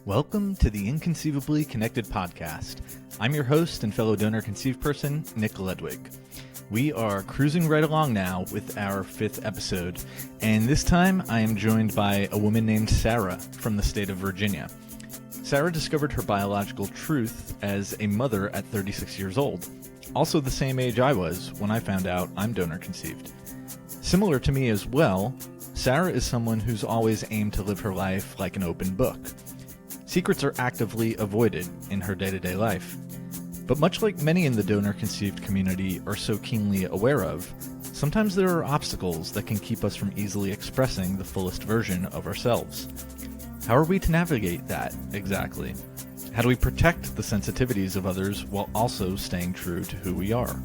Welcome to the Inconceivably Connected podcast. I'm your host and fellow donor-conceived person, Nick Ledwig. We are cruising right along now with our 5th episode, and this time I am joined by a woman named Sarah from the state of Virginia. Sarah discovered her biological truth as a mother at 36 years old, also the same age I was when I found out I'm donor-conceived. Similar to me as well, Sarah is someone who's always aimed to live her life like an open book. Secrets are actively avoided in her day-to-day life. But much like many in the donor-conceived community are so keenly aware of, sometimes there are obstacles that can keep us from easily expressing the fullest version of ourselves. How are we to navigate that, exactly? How do we protect the sensitivities of others while also staying true to who we are?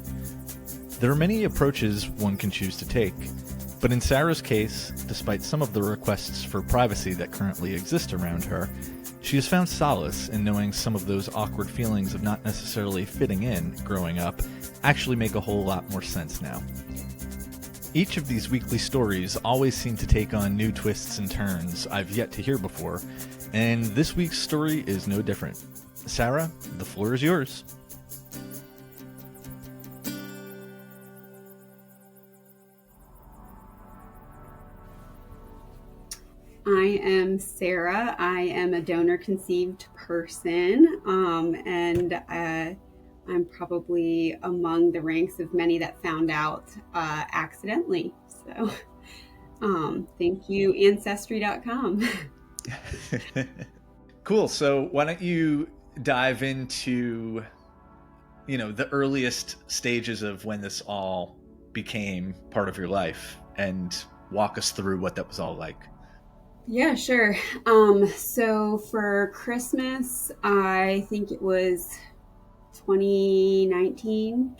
There are many approaches one can choose to take, but in Sarah's case, despite some of the requests for privacy that currently exist around her, she has found solace in knowing some of those awkward feelings of not necessarily fitting in growing up actually make a whole lot more sense now. Each of these weekly stories always seem to take on new twists and turns I've yet to hear before, and this week's story is no different. Sarah, the floor is yours. I am Sarah. I am a donor-conceived person, and I'm probably among the ranks of many that found out accidentally. So, thank you, Ancestry.com. Cool. So why don't you dive into, the earliest stages of when this all became part of your life and walk us through what that was all like. Yeah, sure. So for Christmas, I think it was 2019,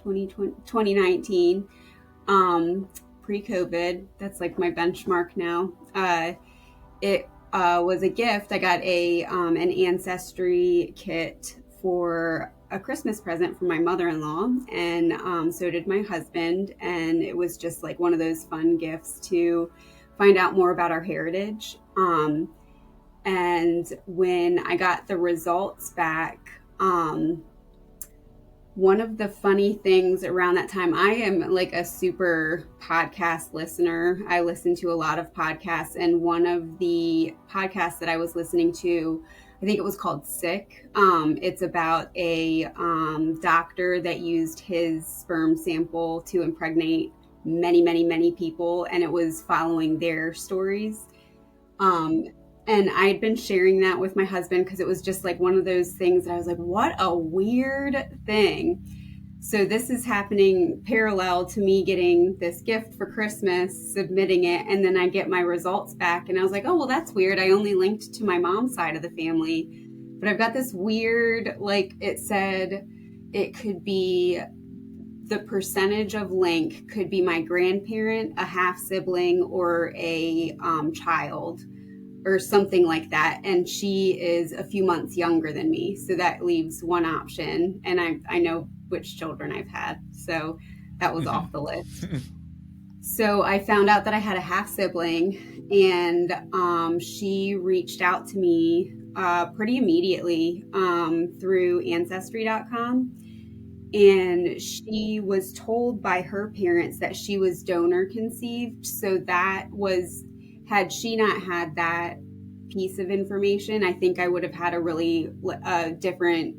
pre-COVID. That's like my benchmark now. It was a gift. I got an Ancestry kit for a Christmas present from my mother-in-law, and so did my husband. And it was just like one of those fun gifts to find out more about our heritage. And when I got the results back, one of the funny things around that time, I am like a super podcast listener. I listen to a lot of podcasts, and one of the podcasts that I was listening to, I think it was called Sick. It's about a doctor that used his sperm sample to impregnate many people, and it was following their stories. And I'd been sharing that with my husband because it was just like one of those things that I was like, what a weird thing. So this is happening parallel to me getting this gift for Christmas, submitting it, and then I get my results back, and I was like, oh, well, that's weird. I only linked to my mom's side of the family, but I've got this weird, like it said, it could be the percentage of link could be my grandparent, a half sibling, or a child, or something like that. And she is a few months younger than me. So that leaves one option. And I know which children I've had. So that was off the list. So I found out that I had a half sibling, and she reached out to me pretty immediately through Ancestry.com. And she was told by her parents that she was donor conceived. So that was, had she not had that piece of information, I think I would have had a really different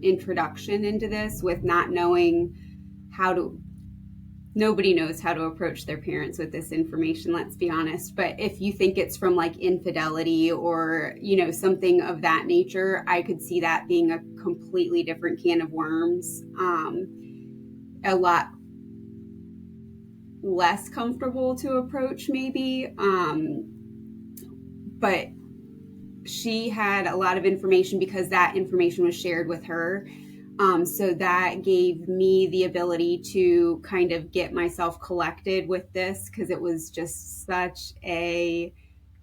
introduction into this, with not knowing nobody knows how to approach their parents with this information, let's be honest. But if you think it's from like infidelity or, something of that nature, I could see that being a completely different can of worms. A lot less comfortable to approach maybe. But she had a lot of information because that information was shared with her. So that gave me the ability to kind of get myself collected with this, because it was just such a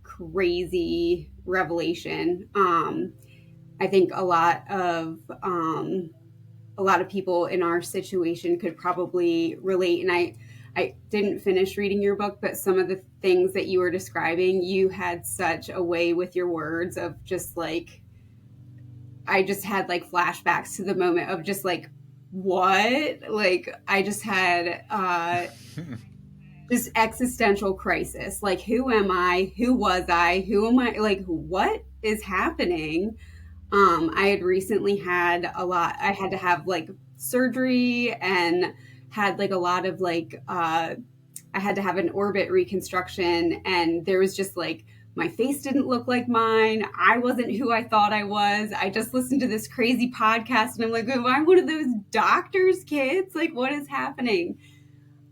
crazy revelation. I think a lot of people in our situation could probably relate. And I didn't finish reading your book, but some of the things that you were describing, you had such a way with your words of just like I just had like flashbacks to the moment of just like, what? Like, I just had this existential crisis. Like, who am I? Who was I? Who am I? Like, what is happening? I had recently had I had to have like surgery and had like a lot of like, I had to have an orbit reconstruction, and there was just like, my face didn't look like mine. I wasn't who I thought I was. I just listened to this crazy podcast and I'm like, am I one of those doctors' kids? Like, what is happening?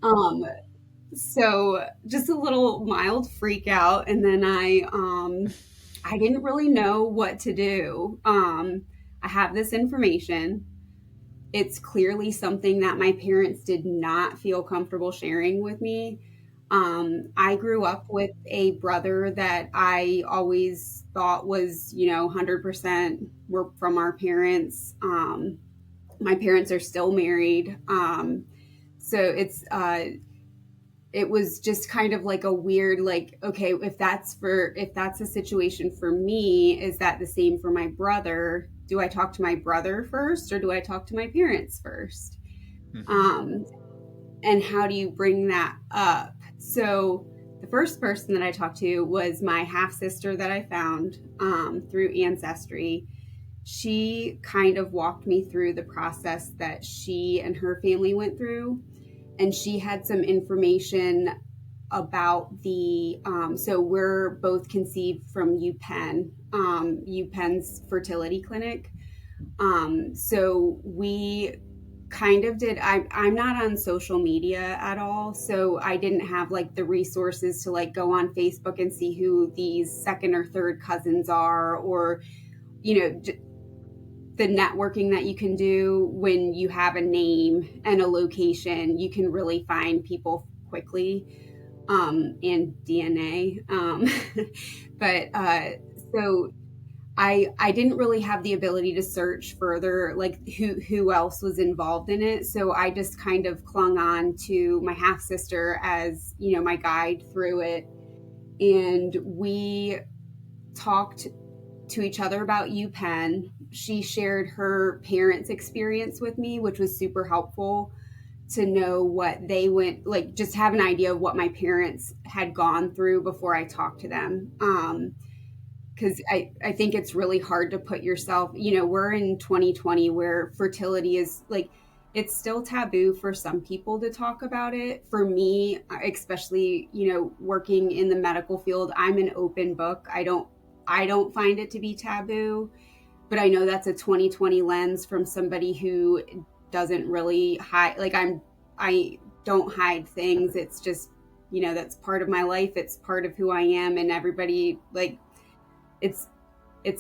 Um, so just a little mild freak out. And then I didn't really know what to do. I have this information. It's clearly something that my parents did not feel comfortable sharing with me. I grew up with a brother that I always thought was, 100% were from our parents. My parents are still married. So it was just kind of like a weird, like, okay, if that's a situation for me, is that the same for my brother? Do I talk to my brother first or do I talk to my parents first? Mm-hmm. And how do you bring that up? So the first person that I talked to was my half sister that I found through Ancestry. She kind of walked me through the process that she and her family went through. And she had some information about so we're both conceived from UPenn's fertility clinic. So we kind of did, I'm not on social media at all. So I didn't have like the resources to like go on Facebook and see who these second or third cousins are, or, the networking that you can do when you have a name and a location. You can really find people quickly, and DNA. So I didn't really have the ability to search further, like who else was involved in it. So I just kind of clung on to my half sister as, my guide through it. And we talked to each other about UPenn. She shared her parents' experience with me, which was super helpful to know what they went, like just have an idea of what my parents had gone through before I talked to them. Because I think it's really hard to put yourself, we're in 2020 where fertility is like, it's still taboo for some people to talk about it. For me, especially, working in the medical field, I'm an open book. I don't find it to be taboo, but I know that's a 2020 lens from somebody who doesn't really hide. Like I don't hide things. It's just, that's part of my life. It's part of who I am, and everybody, like, it's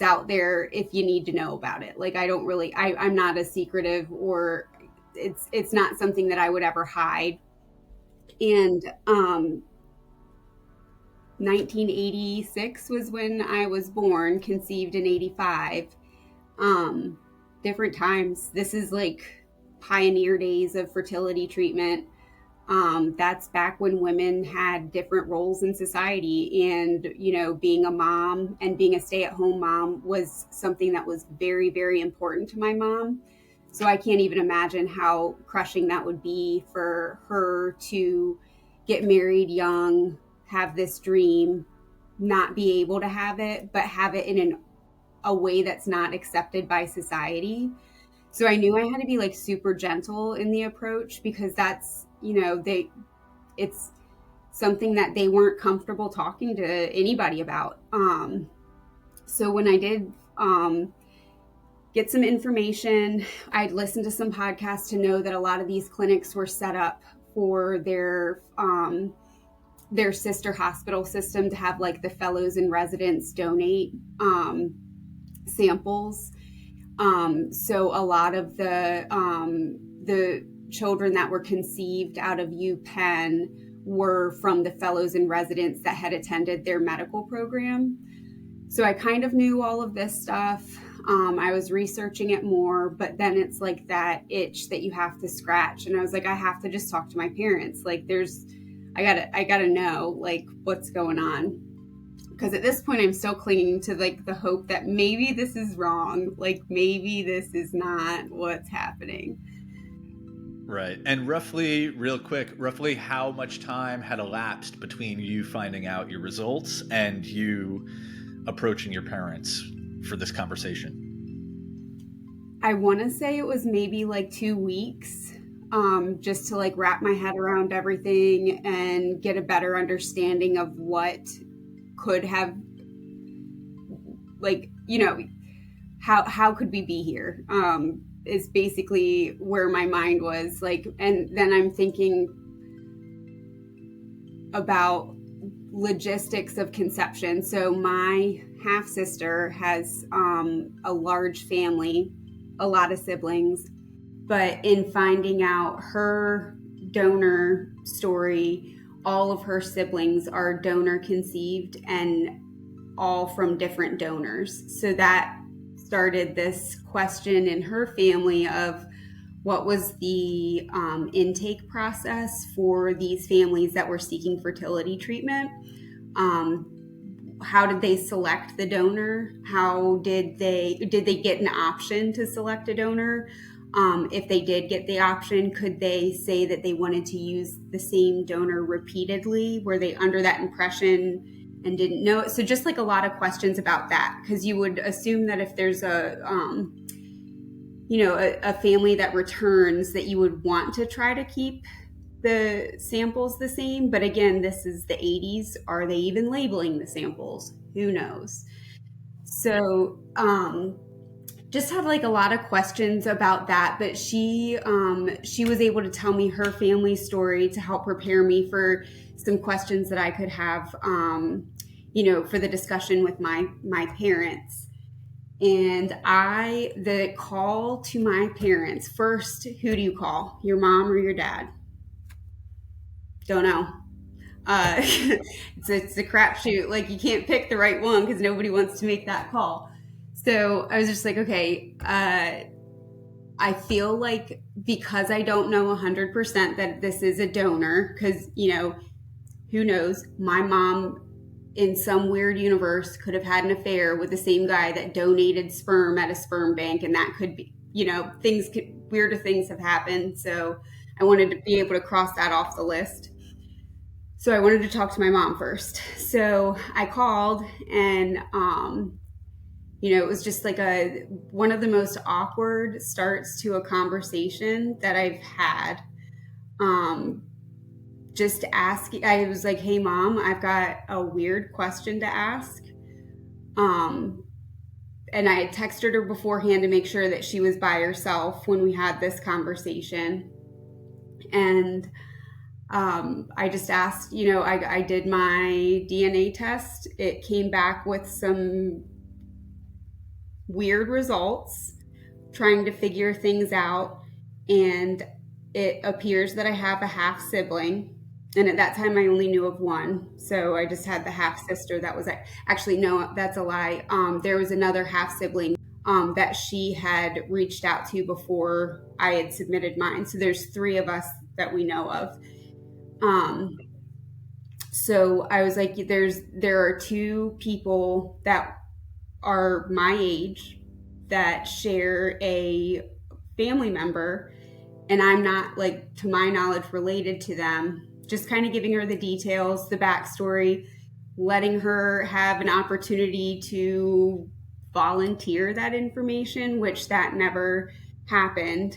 out there if you need to know about it. Like, I'm not as secretive, or it's not something that I would ever hide. And, 1986 was when I was born, conceived in 85. Different times. This is like pioneer days of fertility treatment. That's back when women had different roles in society, and, being a mom and being a stay-at-home mom was something that was very, very important to my mom. So I can't even imagine how crushing that would be for her to get married young, have this dream, not be able to have it, but have it in a way that's not accepted by society. So I knew I had to be like super gentle in the approach, because that's, it's something that they weren't comfortable talking to anybody about. So when I did get some information, I'd listened to some podcasts to know that a lot of these clinics were set up for their sister hospital system to have like the fellows and residents donate samples. So a lot of the children that were conceived out of UPenn were from the fellows and residents that had attended their medical program. So I kind of knew all of this stuff. I was researching it more, but then it's like that itch that you have to scratch. And I was like, I have to just talk to my parents. Like I gotta know like what's going on. because at this point I'm still clinging to like the hope that maybe this is wrong, like maybe this is not what's happening. Right. And real quick, roughly how much time had elapsed between you finding out your results and you approaching your parents for this conversation? I want to say it was maybe like 2 weeks, just to like wrap my head around everything and get a better understanding of what could have, like, you know, how could we be here, is basically where my mind was like. And then I'm thinking about logistics of conception. So my half sister has a large family, a lot of siblings, but in finding out her donor story, all of her siblings are donor conceived and all from different donors. So that started this question in her family of what was the intake process for these families that were seeking fertility treatment. How did they select the donor? How did they get an option to select a donor? If they did get the option, could they say that they wanted to use the same donor repeatedly? Were they under that impression and didn't know it? So just like a lot of questions about that, because you would assume that if there's a family that returns, that you would want to try to keep the samples the same. But again, this is the 80s. Are they even labeling the samples? Who knows? So just had like a lot of questions about that. But she was able to tell me her family story to help prepare me for some questions that I could have, for the discussion with my parents. And the call to my parents, first, who do you call? Your mom or your dad? Don't know. It's a crapshoot. Like, you can't pick the right one because nobody wants to make that call. So I was just like, okay, I feel like because I don't know 100% that this is a donor, because, who knows, my mom in some weird universe could have had an affair with the same guy that donated sperm at a sperm bank. And that could be, weirder things have happened. So I wanted to be able to cross that off the list. So I wanted to talk to my mom first. So I called, and, it was just like one of the most awkward starts to a conversation that I've had. Just asking, I was like, hey mom, I've got a weird question to ask. And I had texted her beforehand to make sure that she was by herself when we had this conversation. And I just asked, I did my DNA test. It came back with some weird results, trying to figure things out. And it appears that I have a half sibling. And at that time I only knew of one. So I just had the half sister that was, actually, no, that's a lie. There was another half sibling that she had reached out to before I had submitted mine. So there's 3 of us that we know of. So I was like, there are 2 people that are my age that share a family member, and I'm not, like, to my knowledge, related to them. Just kind of giving her the details, the backstory, letting her have an opportunity to volunteer that information, which that never happened.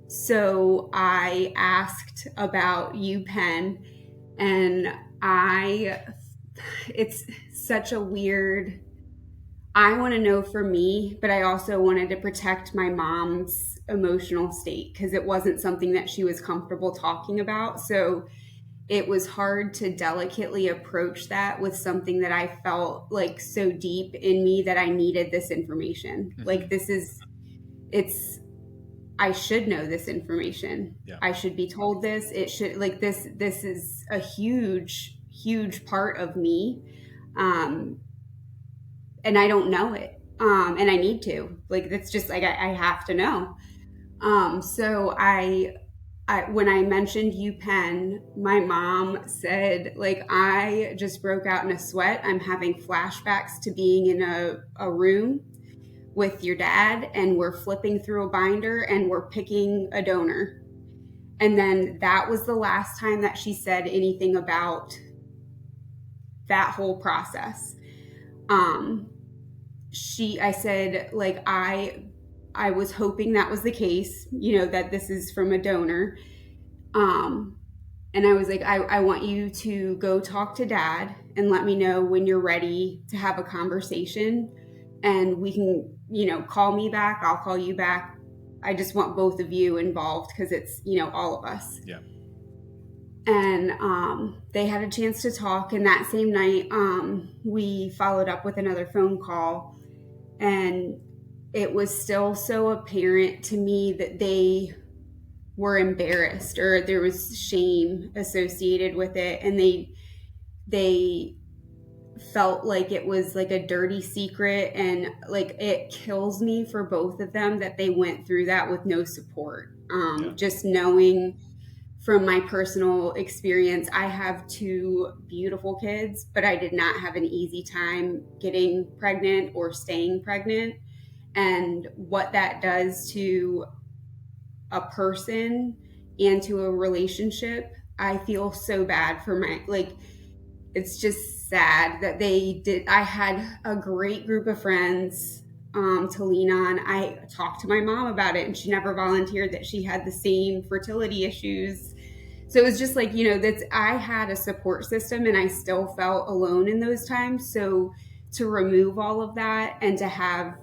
So I asked about UPenn, and it's such a weird, I want to know for me, but I also wanted to protect my mom's emotional state because it wasn't something that she was comfortable talking about. So it was hard to delicately approach that with something that I felt like so deep in me that I needed this information. Mm-hmm. Like, I should know this information. Yeah. I should be told this. It should, like, this is a huge, huge part of me. And I don't know it. And I need to, like, that's just like, I have to know. So I when I mentioned UPenn, my mom said, like, I just broke out in a sweat. I'm having flashbacks to being in a room with your dad, and we're flipping through a binder and we're picking a donor. And then that was the last time that she said anything about that whole process. I said, like, I was hoping that was the case, that this is from a donor. And I was like, I want you to go talk to dad and let me know when you're ready to have a conversation, and we can, call me back. I'll call you back. I just want both of you involved because it's, all of us. Yeah. And they had a chance to talk. And that same night, we followed up with another phone call. And it was still so apparent to me that they were embarrassed, or there was shame associated with it. And they felt like it was like a dirty secret. And like, it kills me for both of them that they went through that with no support. Just knowing from my personal experience, I have 2 beautiful kids, but I did not have an easy time getting pregnant or staying pregnant. And what that does to a person and to a relationship, I feel so bad for it's just sad that they did. I had a great group of friends to lean on. I talked to my mom about it, and she never volunteered that she had the same fertility issues. So it was just like, I had a support system, and I still felt alone in those times. So to remove all of that and to have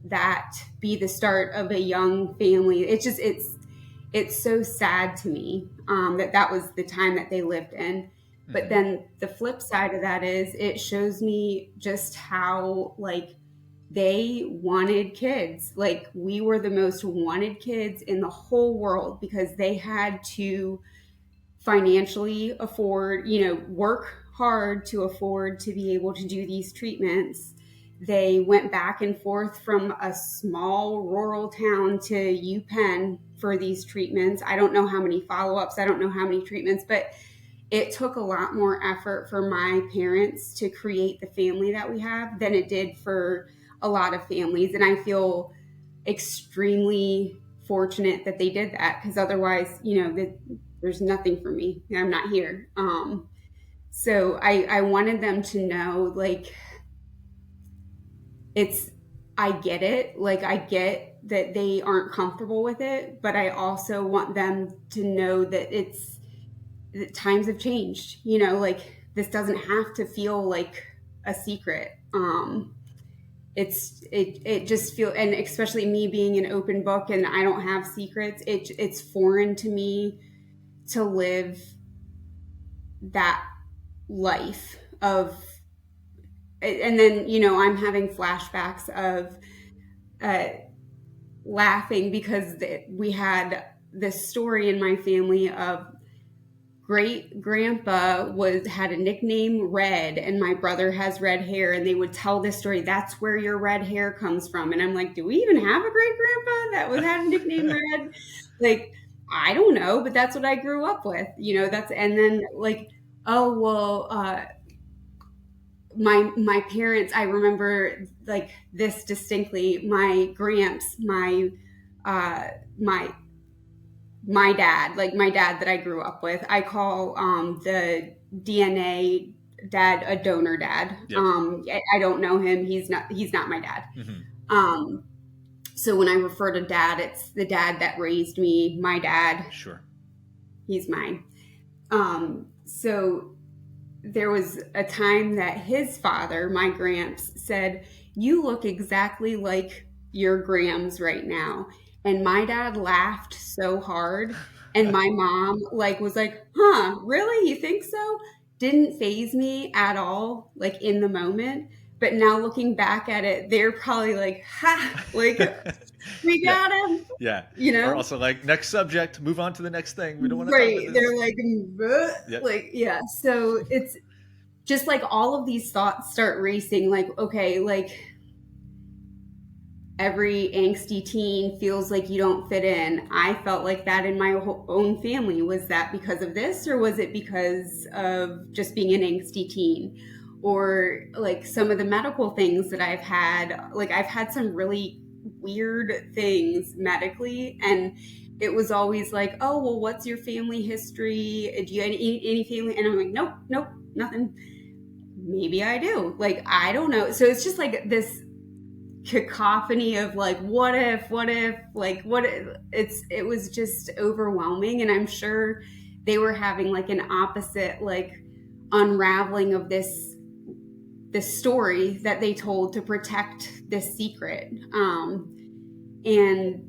that be the start of a young family, it's so sad to me that was the time that they lived in. But then the flip side of that is it shows me just how, like, they wanted kids. Like, we were the most wanted kids in the whole world because they had to financially afford, work hard to afford to be able to do these treatments. They went back and forth from a small rural town to UPenn for these treatments. I don't know how many follow-ups. I don't know how many treatments, but it took a lot more effort for my parents to create the family that we have than it did for a lot of families. And I feel extremely fortunate that they did that, because otherwise, there's nothing for me. I'm not here. So I wanted them to know, like, I get it. Like, I get that they aren't comfortable with it, but I also want them to know that that times have changed, like, this doesn't have to feel like a secret. It just feel, and especially me being an open book and I don't have secrets, it's foreign to me to live that life of, and then, I'm having flashbacks of laughing because we had this story in my family of great grandpa had a nickname Red, and my brother has red hair, and they would tell this story. That's where your red hair comes from. And I'm like, do we even have a great grandpa that had a nickname Red? Like, I don't know, but that's what I grew up with, and then, like, oh, well, my parents, I remember, like, this distinctly. My gramps, my dad, like my dad that I grew up with, I call the DNA dad a donor dad. Yep. I don't know him. He's not my dad. Mm-hmm. So when I refer to dad, it's the dad that raised me, my dad. Sure. He's mine. So there was a time that his father, my gramps, said, "You look exactly like your grams right now." And my dad laughed so hard, and my mom was like, "Huh, really? You think so?" Didn't faze me at all, like, in the moment. But now looking back at it, they're probably like, "Ha, like, we got him." Yeah. Or also like, next subject, move on to the next thing. We don't want to talk about this. They're like, yep. Like, yeah. So it's just like all of these thoughts start racing, like, okay, like, every angsty teen feels like you don't fit in. I felt like that in my own family. Was that because of this, or was it because of just being an angsty teen? Or like some of the medical things that I've had, like I've had some really weird things medically, and it was always like, oh, well, what's your family history? Do you have any family? And I'm like, nope, nothing. Maybe I do. Like, I don't know. So it's just like this cacophony of like, what if, like, it was just overwhelming. And I'm sure they were having like an opposite, like, unraveling of this story that they told to protect this secret. And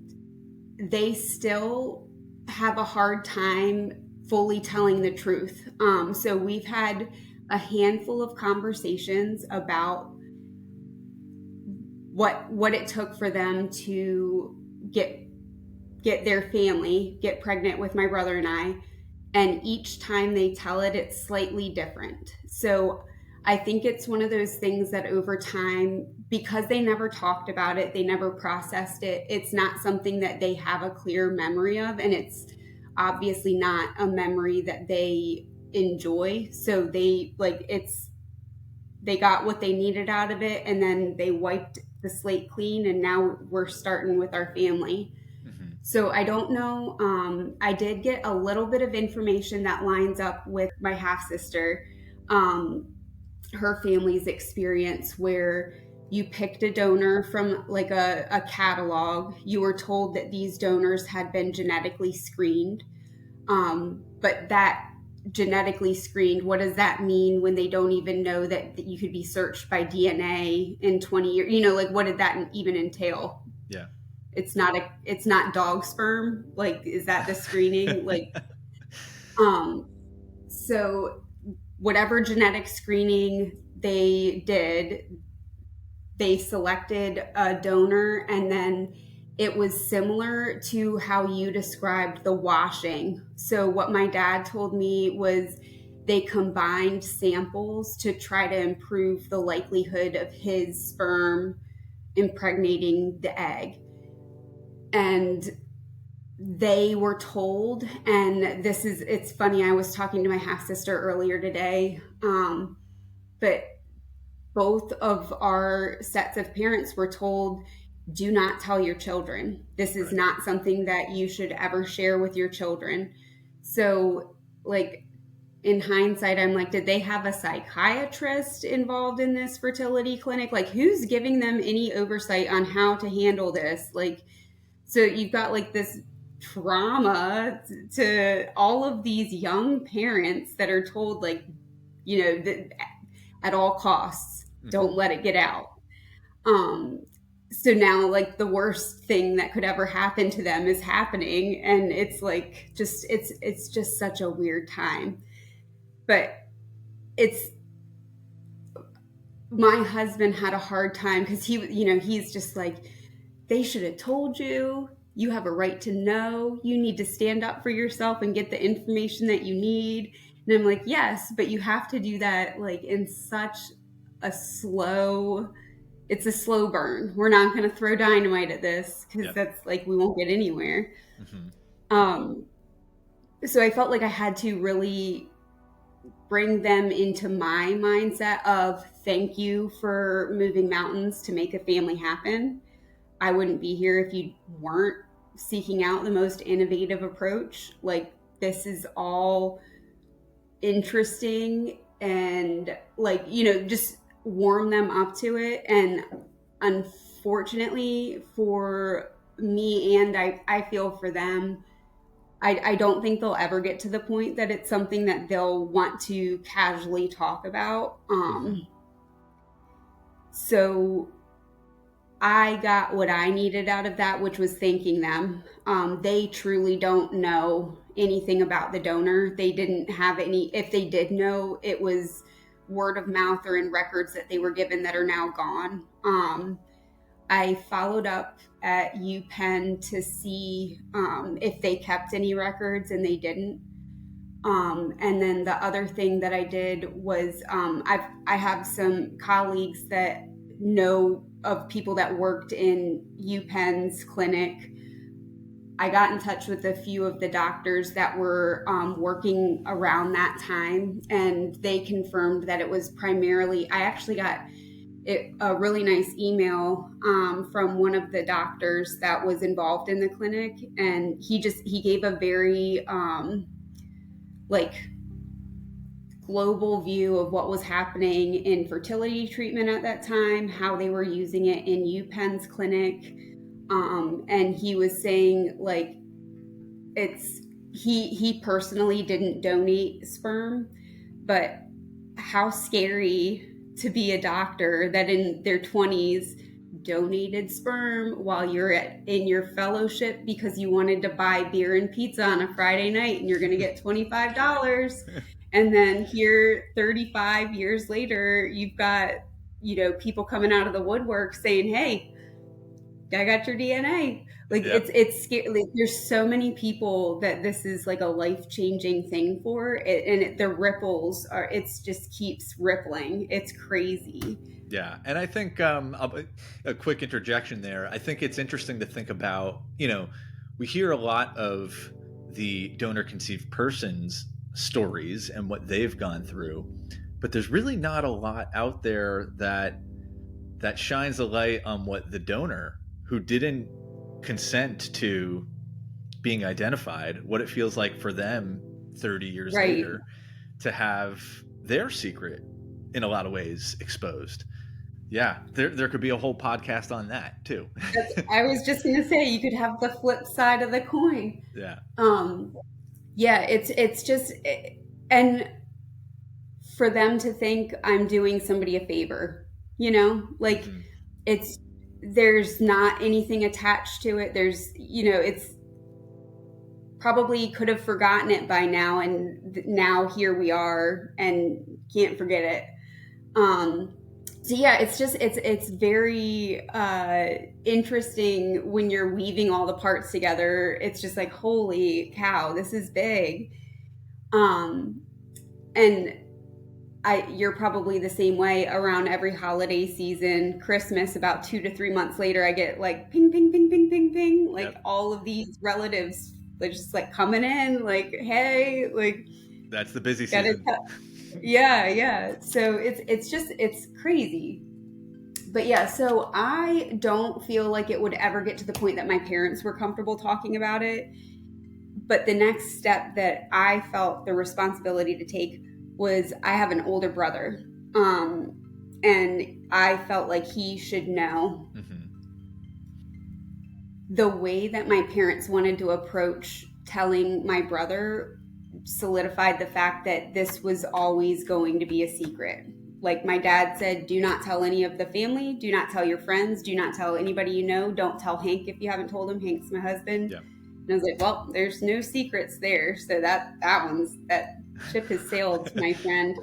they still have a hard time fully telling the truth. So we've had a handful of conversations about what it took for them to get their family, get pregnant with my brother and I. And each time they tell it, it's slightly different. So I think it's one of those things that over time, because they never talked about it, they never processed it, it's not something that they have a clear memory of. And it's obviously not a memory that they enjoy. So they got what they needed out of it, and then they wiped the slate clean, and now we're starting with our family. Mm-hmm. So I don't know. I did get a little bit of information that lines up with my half-sister, her family's experience, where you picked a donor from like a catalog. You were told that these donors had been genetically screened. But that genetically screened, what does that mean when they don't even know that you could be searched by DNA in 20 years? You know, like, what did that even entail? Yeah. It's not dog sperm. Like, is that the screening? Like, so whatever genetic screening they did, they selected a donor, and then it was similar to how you described the washing. So what my dad told me was they combined samples to try to improve the likelihood of his sperm impregnating the egg. And they were told, and it's funny, I was talking to my half-sister earlier today, but both of our sets of parents were told, do not tell your children. This is not something that you should ever share with your children. So, like, in hindsight, I'm like, did they have a psychiatrist involved in this fertility clinic? Like, who's giving them any oversight on how to handle this? Like, so you've got like this trauma to all of these young parents that are told, like, you know, that at all costs, don't let it get out. So now, like, the worst thing that could ever happen to them is happening, and it's like it's just such a weird time. But my husband had a hard time because he's just like, they should have told you. You have a right to know. You need to stand up for yourself and get the information that you need. And I'm like, yes, but you have to do that like in such it's a slow burn. We're not going to throw dynamite at this because that's like, we won't get anywhere. Mm-hmm. So I felt like I had to really bring them into my mindset of, thank you for moving mountains to make a family happen. I wouldn't be here if you weren't seeking out the most innovative approach. Like, this is all interesting, and like, just warm them up to it. And unfortunately for me, and I feel for them, I don't think they'll ever get to the point that it's something that they'll want to casually talk about. So I got what I needed out of that, which was thanking them. They truly don't know anything about the donor. They didn't have any. If they did know, it was word of mouth or in records that they were given that are now gone. I followed up at UPenn to see if they kept any records, and they didn't. And then the other thing that I did was I have some colleagues that know of people that worked in UPenn's clinic. I got in touch with a few of the doctors that were working around that time, and they confirmed that it was primarily, I actually got a really nice email from one of the doctors that was involved in the clinic, and he gave a very like global view of what was happening in fertility treatment at that time, how they were using it in UPenn's clinic. And he was saying like he personally didn't donate sperm, but how scary to be a doctor that in their 20s donated sperm while you're in your fellowship because you wanted to buy beer and pizza on a Friday night and you're going to get $25. And then here 35 years later, you've got, people coming out of the woodwork saying, hey, I got your DNA. Like it's scary. Like, there's so many people that this is like a life-changing thing for it, and the ripples it just keeps rippling. It's crazy. Yeah. And I think a quick interjection there. I think it's interesting to think about, we hear a lot of the donor conceived persons stories and what they've gone through, but there's really not a lot out there that shines a light on what the donor who didn't consent to being identified, what it feels like for them 30 years later to have their secret in a lot of ways exposed. Yeah, there could be a whole podcast on that too. I was just going to say, you could have the flip side of the coin. Yeah. Yeah, it's just, and for them to think I'm doing somebody a favor, there's not anything attached to it. There's, it's probably could have forgotten it by now. And now here we are and can't forget it. So yeah, it's very interesting when you're weaving all the parts together. It's just like, holy cow, this is big. And you're probably the same way around every holiday season, Christmas, about 2 to 3 months later, I get like ping, ping, ping, ping, ping, ping. Like all of these relatives, like just like coming in like, hey, like that's the busy season. Yeah. So it's crazy. But yeah, so I don't feel like it would ever get to the point that my parents were comfortable talking about it. But the next step that I felt the responsibility to take was I have an older brother. And I felt like he should know. Mm-hmm. The way that my parents wanted to approach telling my brother solidified the fact that this was always going to be a secret. Like my dad said, do not tell any of the family, do not tell your friends, do not tell anybody you know, don't tell Hank if you haven't told him. Hank's my husband. Yeah. And I was like, well, there's no secrets there. So that ship has sailed, my friend.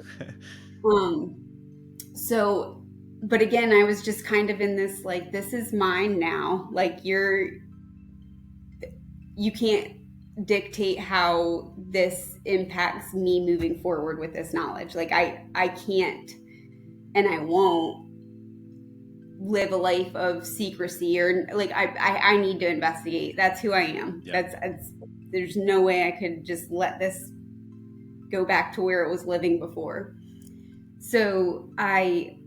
So, but again, I was just kind of in this, like, this is mine now. Like you can't dictate how this impacts me moving forward with this knowledge. Like I can't, and I won't live a life of secrecy or like, I need to investigate. That's who I am. Yeah. There's no way I could just let this go back to where it was living before. So I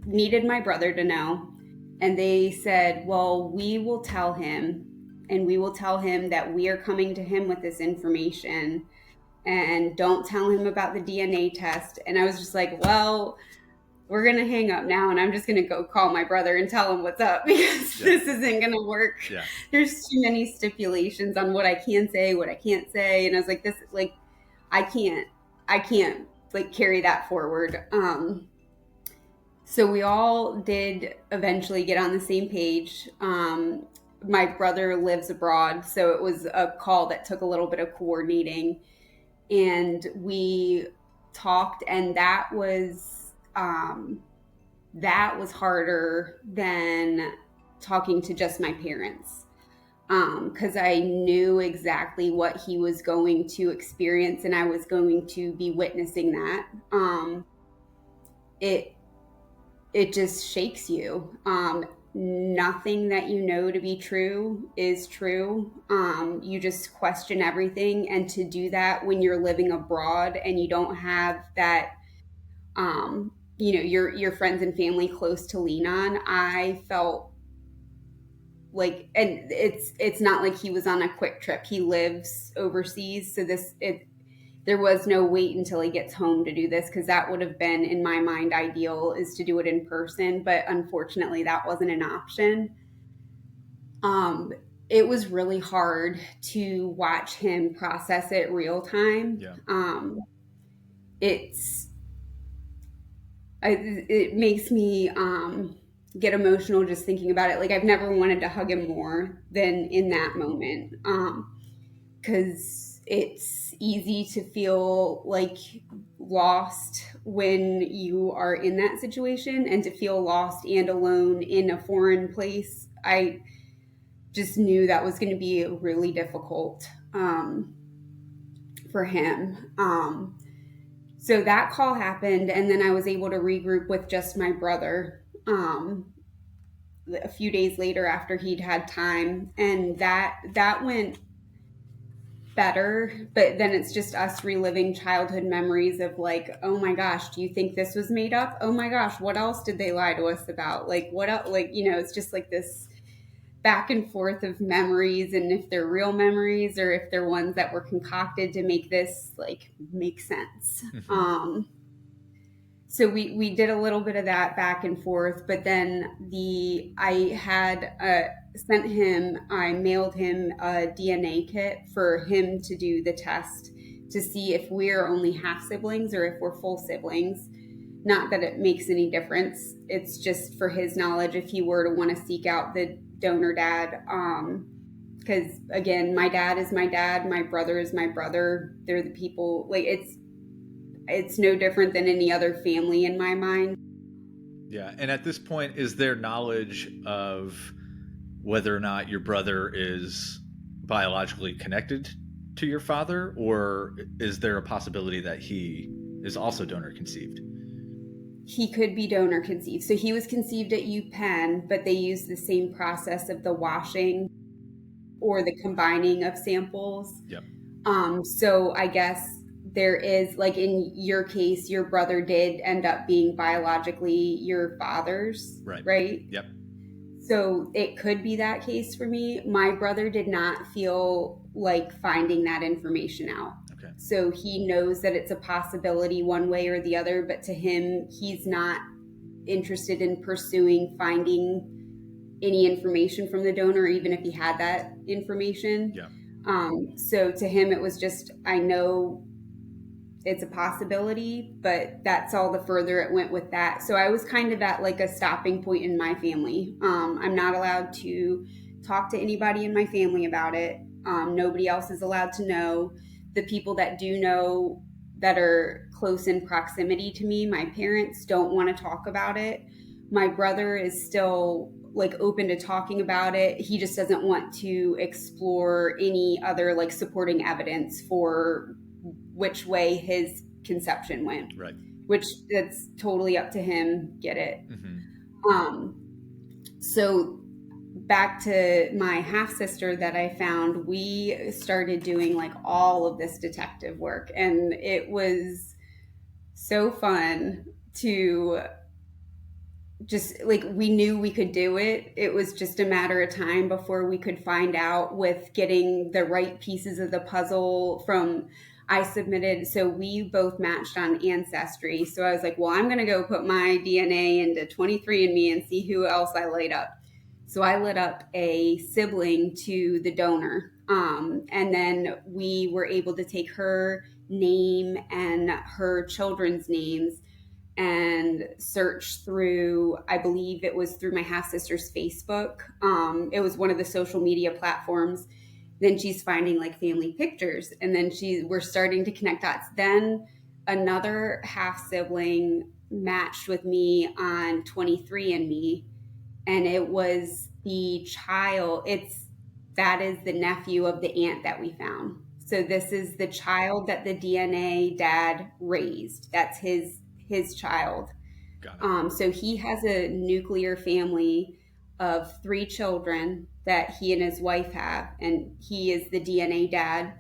needed my brother to know. And they said, well, we will tell him, and we will tell him that we are coming to him with this information, and don't tell him about the DNA test. And I was just like, well, we're going to hang up now, and I'm just going to go call my brother and tell him what's up, because this isn't going to work. Yeah. There's too many stipulations on what I can say, what I can't say. And I was like, this, like, I can't like carry that forward. So we all did eventually get on the same page. My brother lives abroad, so it was a call that took a little bit of coordinating, and we talked, and that was harder than talking to just my parents, because I knew exactly what he was going to experience, and I was going to be witnessing that. it just shakes you. Nothing that you know to be true is true. You just question everything. And to do that when you're living abroad and you don't have that, your friends and family close to lean on, I felt like, and it's not like he was on a quick trip. He lives overseas. So there was no wait until he gets home to do this, because that would have been, in my mind, ideal, is to do it in person. But unfortunately, that wasn't an option. It was really hard to watch him process it real time. Yeah. It makes me get emotional just thinking about it. Like, I've never wanted to hug him more than in that moment, because it's easy to feel like lost when you are in that situation, and to feel lost and alone in a foreign place. I just knew that was going to be really difficult for him. So that call happened, and then I was able to regroup with just my brother a few days later after he'd had time, and that went better. But then it's just us reliving childhood memories of like, oh my gosh, do you think this was made up? Oh my gosh, what else did they lie to us about? Like, what else? Like, it's just like this back and forth of memories, and if they're real memories or if they're ones that were concocted to make this like make sense. So we did a little bit of that back and forth, but then I mailed him a DNA kit for him to do the test to see if we're only half siblings or if we're full siblings. Not that it makes any difference. It's just for his knowledge if he were to want to seek out the donor dad. Because again, my dad is my dad, my brother is my brother. They're the people, like, it's no different than any other family in my mind. Yeah. And at this point, is there knowledge of whether or not your brother is biologically connected to your father, or is there a possibility that he is also donor conceived? He could be donor conceived. So he was conceived at UPenn, but they used the same process of the washing or the combining of samples. Yep. So I guess there is, like in your case, your brother did end up being biologically your father's, right? Yep. So it could be that case for me. My brother did not feel like finding that information out. Okay. So he knows that it's a possibility one way or the other, but to him, he's not interested in pursuing finding any information from the donor, even if he had that information. Yeah. So to him, it was just, I know it's a possibility, but that's all the further it went with that. So I was kind of at like a stopping point in my family. I'm not allowed to talk to anybody in my family about it. Nobody else is allowed to know. The people that do know, that are close in proximity to me, my parents, don't want to talk about it. My brother is still like open to talking about it. He just doesn't want to explore any other like supporting evidence for which way his conception went. Right. Which that's totally up to him. Get it? Mm-hmm. So back to my half sister that I found, we started doing like all of this detective work, and it was so fun to just like, we knew we could do it. It was just a matter of time before we could find out with getting the right pieces of the puzzle from, I submitted, so we both matched on Ancestry. So I was like, well, I'm going to go put my DNA into 23andMe and see who else I light up. So I lit up a sibling to the donor. And then we were able to take her name and her children's names and search through, I believe it was through my half-sister's Facebook. It was one of the social media platforms. Then she's finding like family pictures, and then we're starting to connect dots. Then another half sibling matched with me on 23andMe, and it was the child. That is the nephew of the aunt that we found. So this is the child that the DNA dad raised. That's his child. Got it. So he has a nuclear family of 3 children that he and his wife have, and he is the DNA dad.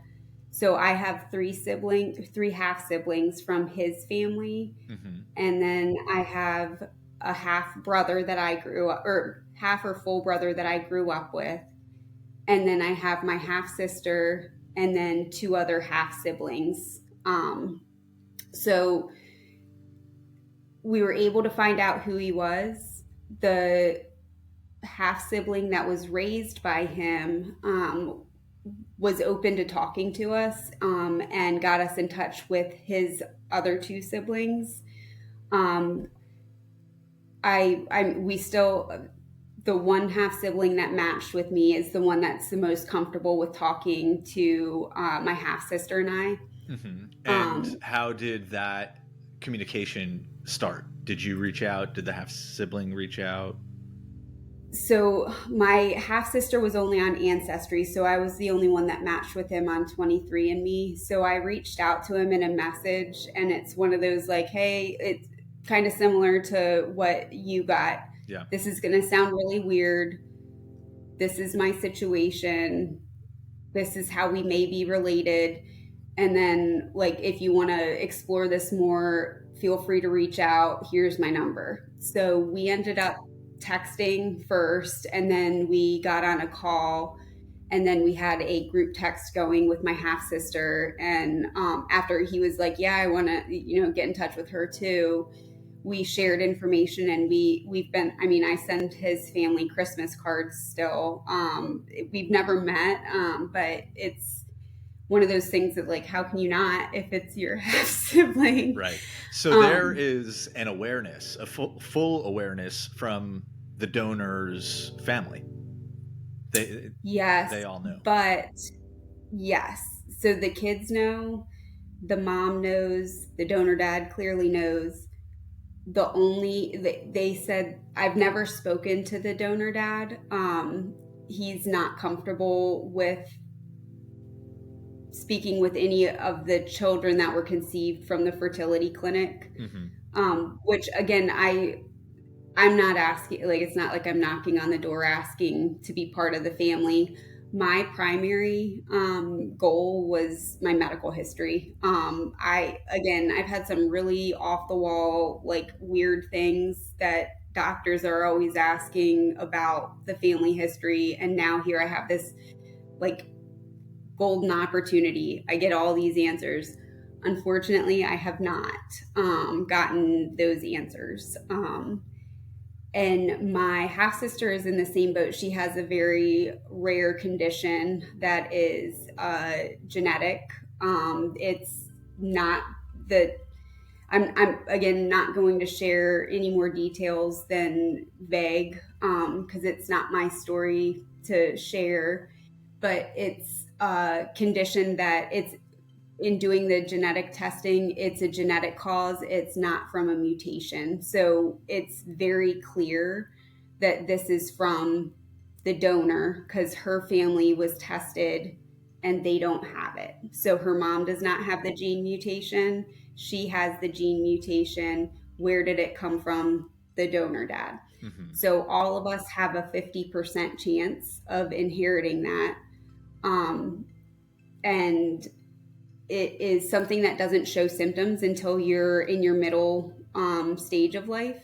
So I have 3 half siblings from his family, and then I have a half brother that I grew up, or half or full brother that I grew up with, and then I have my half sister, and then 2 other half siblings. So we were able to find out who he was. The half sibling that was raised by him was open to talking to us, and got us in touch with his other 2 siblings. We still, the one half sibling that matched with me is the one that's the most comfortable with talking to my half sister and I. And how did that communication start? Did you reach out? Did the half sibling reach out? So my half sister was only on Ancestry, so I was the only one that matched with him on 23andMe. So I reached out to him in a message, and it's one of those like, hey, it's kind of similar to what you got. Yeah. This is going to sound really weird. This is my situation. This is how we may be related. And then, like, if you want to explore this more, feel free to reach out. Here's my number. So we ended up texting first, and then we got on a call, and then we had a group text going with my half sister. And after he was like, yeah, I want to, get in touch with her too, we shared information, and we've been, I send his family Christmas cards still. We've never met, but it's one of those things that, like, how can you not if it's your half sibling? Right. So there is an awareness, a full awareness from the donor's family. Yes. They all know. But yes. So the kids know, the mom knows, the donor dad clearly knows. They said, I've never spoken to the donor dad. He's not comfortable with speaking with any of the children that were conceived from the fertility clinic, which again, I'm not asking, like, it's not like I'm knocking on the door asking to be part of the family. My primary goal was my medical history. I've had some really off the wall, like, weird things that doctors are always asking about the family history. And now here I have this, like, golden opportunity. I get all these answers. Unfortunately, I have not gotten those answers. And my half sister is in the same boat. She has a very rare condition that is genetic. It's not that I'm again not going to share any more details than vague, because it's not my story to share. But it's a condition that it's, in doing the genetic testing, it's a genetic cause. It's not from a mutation. So it's very clear that this is from the donor, because her family was tested and they don't have it. So her mom does not have the gene mutation. She has the gene mutation. Where did it come from? The donor dad. So all of us have a 50% chance of inheriting that. And it is something that doesn't show symptoms until you're in your middle stage of life.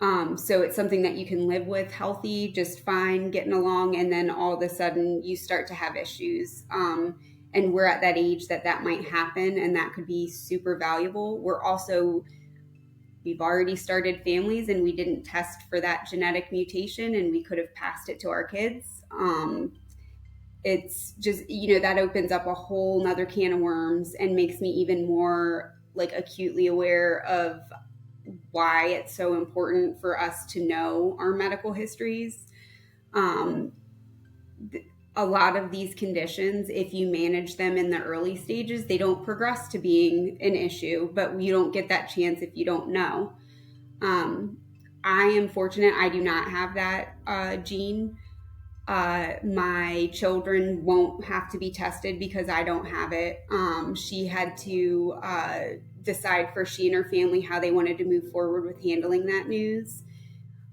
So it's something that you can live with healthy, just fine, getting along. And then all of a sudden you start to have issues. And we're at that age that might happen, and that could be super valuable. We've already started families, and we didn't test for that genetic mutation, and we could have passed it to our kids. It's just, that opens up a whole nother can of worms and makes me even more, like, acutely aware of why it's so important for us to know our medical histories. A lot of these conditions, if you manage them in the early stages, they don't progress to being an issue, but you don't get that chance if you don't know. I am fortunate. I do not have that gene. My children won't have to be tested because I don't have it. She had to decide for she and her family how they wanted to move forward with handling that news.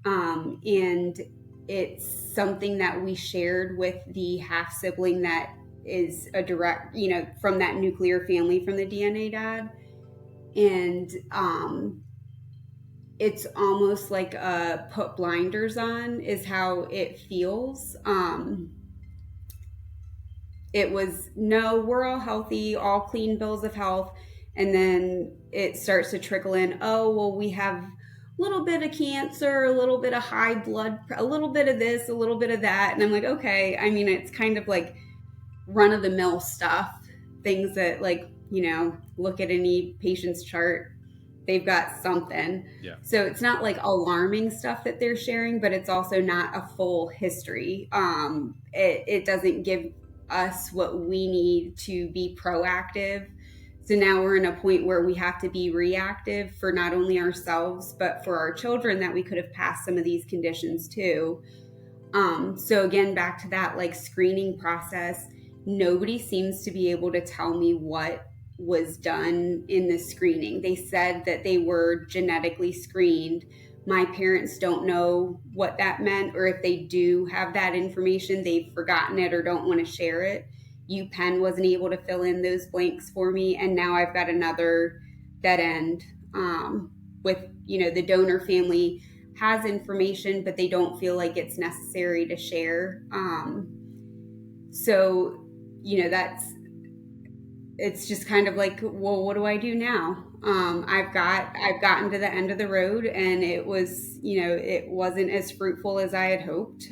And it's something that we shared with the half sibling that is a direct, from that nuclear family from the DNA dad. And it's almost like put blinders on is how it feels. It was, no, we're all healthy, all clean bills of health. And then it starts to trickle in, oh, well, we have a little bit of cancer, a little bit of high blood, a little bit of this, a little bit of that. And I'm like, okay. I mean, it's kind of like run of the mill stuff, things that look at any patient's chart, they've got something. Yeah. So it's not like alarming stuff that they're sharing, but it's also not a full history. It doesn't give us what we need to be proactive. So now we're in a point where we have to be reactive for not only ourselves, but for our children that we could have passed some of these conditions to. So again, back to that screening process, nobody seems to be able to tell me what was done in the screening. They said that they were genetically screened. My parents don't know what that meant, or if they do have that information, they've forgotten it or don't want to share it. UPenn wasn't able to fill in those blanks for me, and now I've got another dead end with, the donor family has information, but they don't feel like it's necessary to share. So, it's just kind of like, well, what do I do now? I've gotten to the end of the road, and it was, it wasn't as fruitful as I had hoped.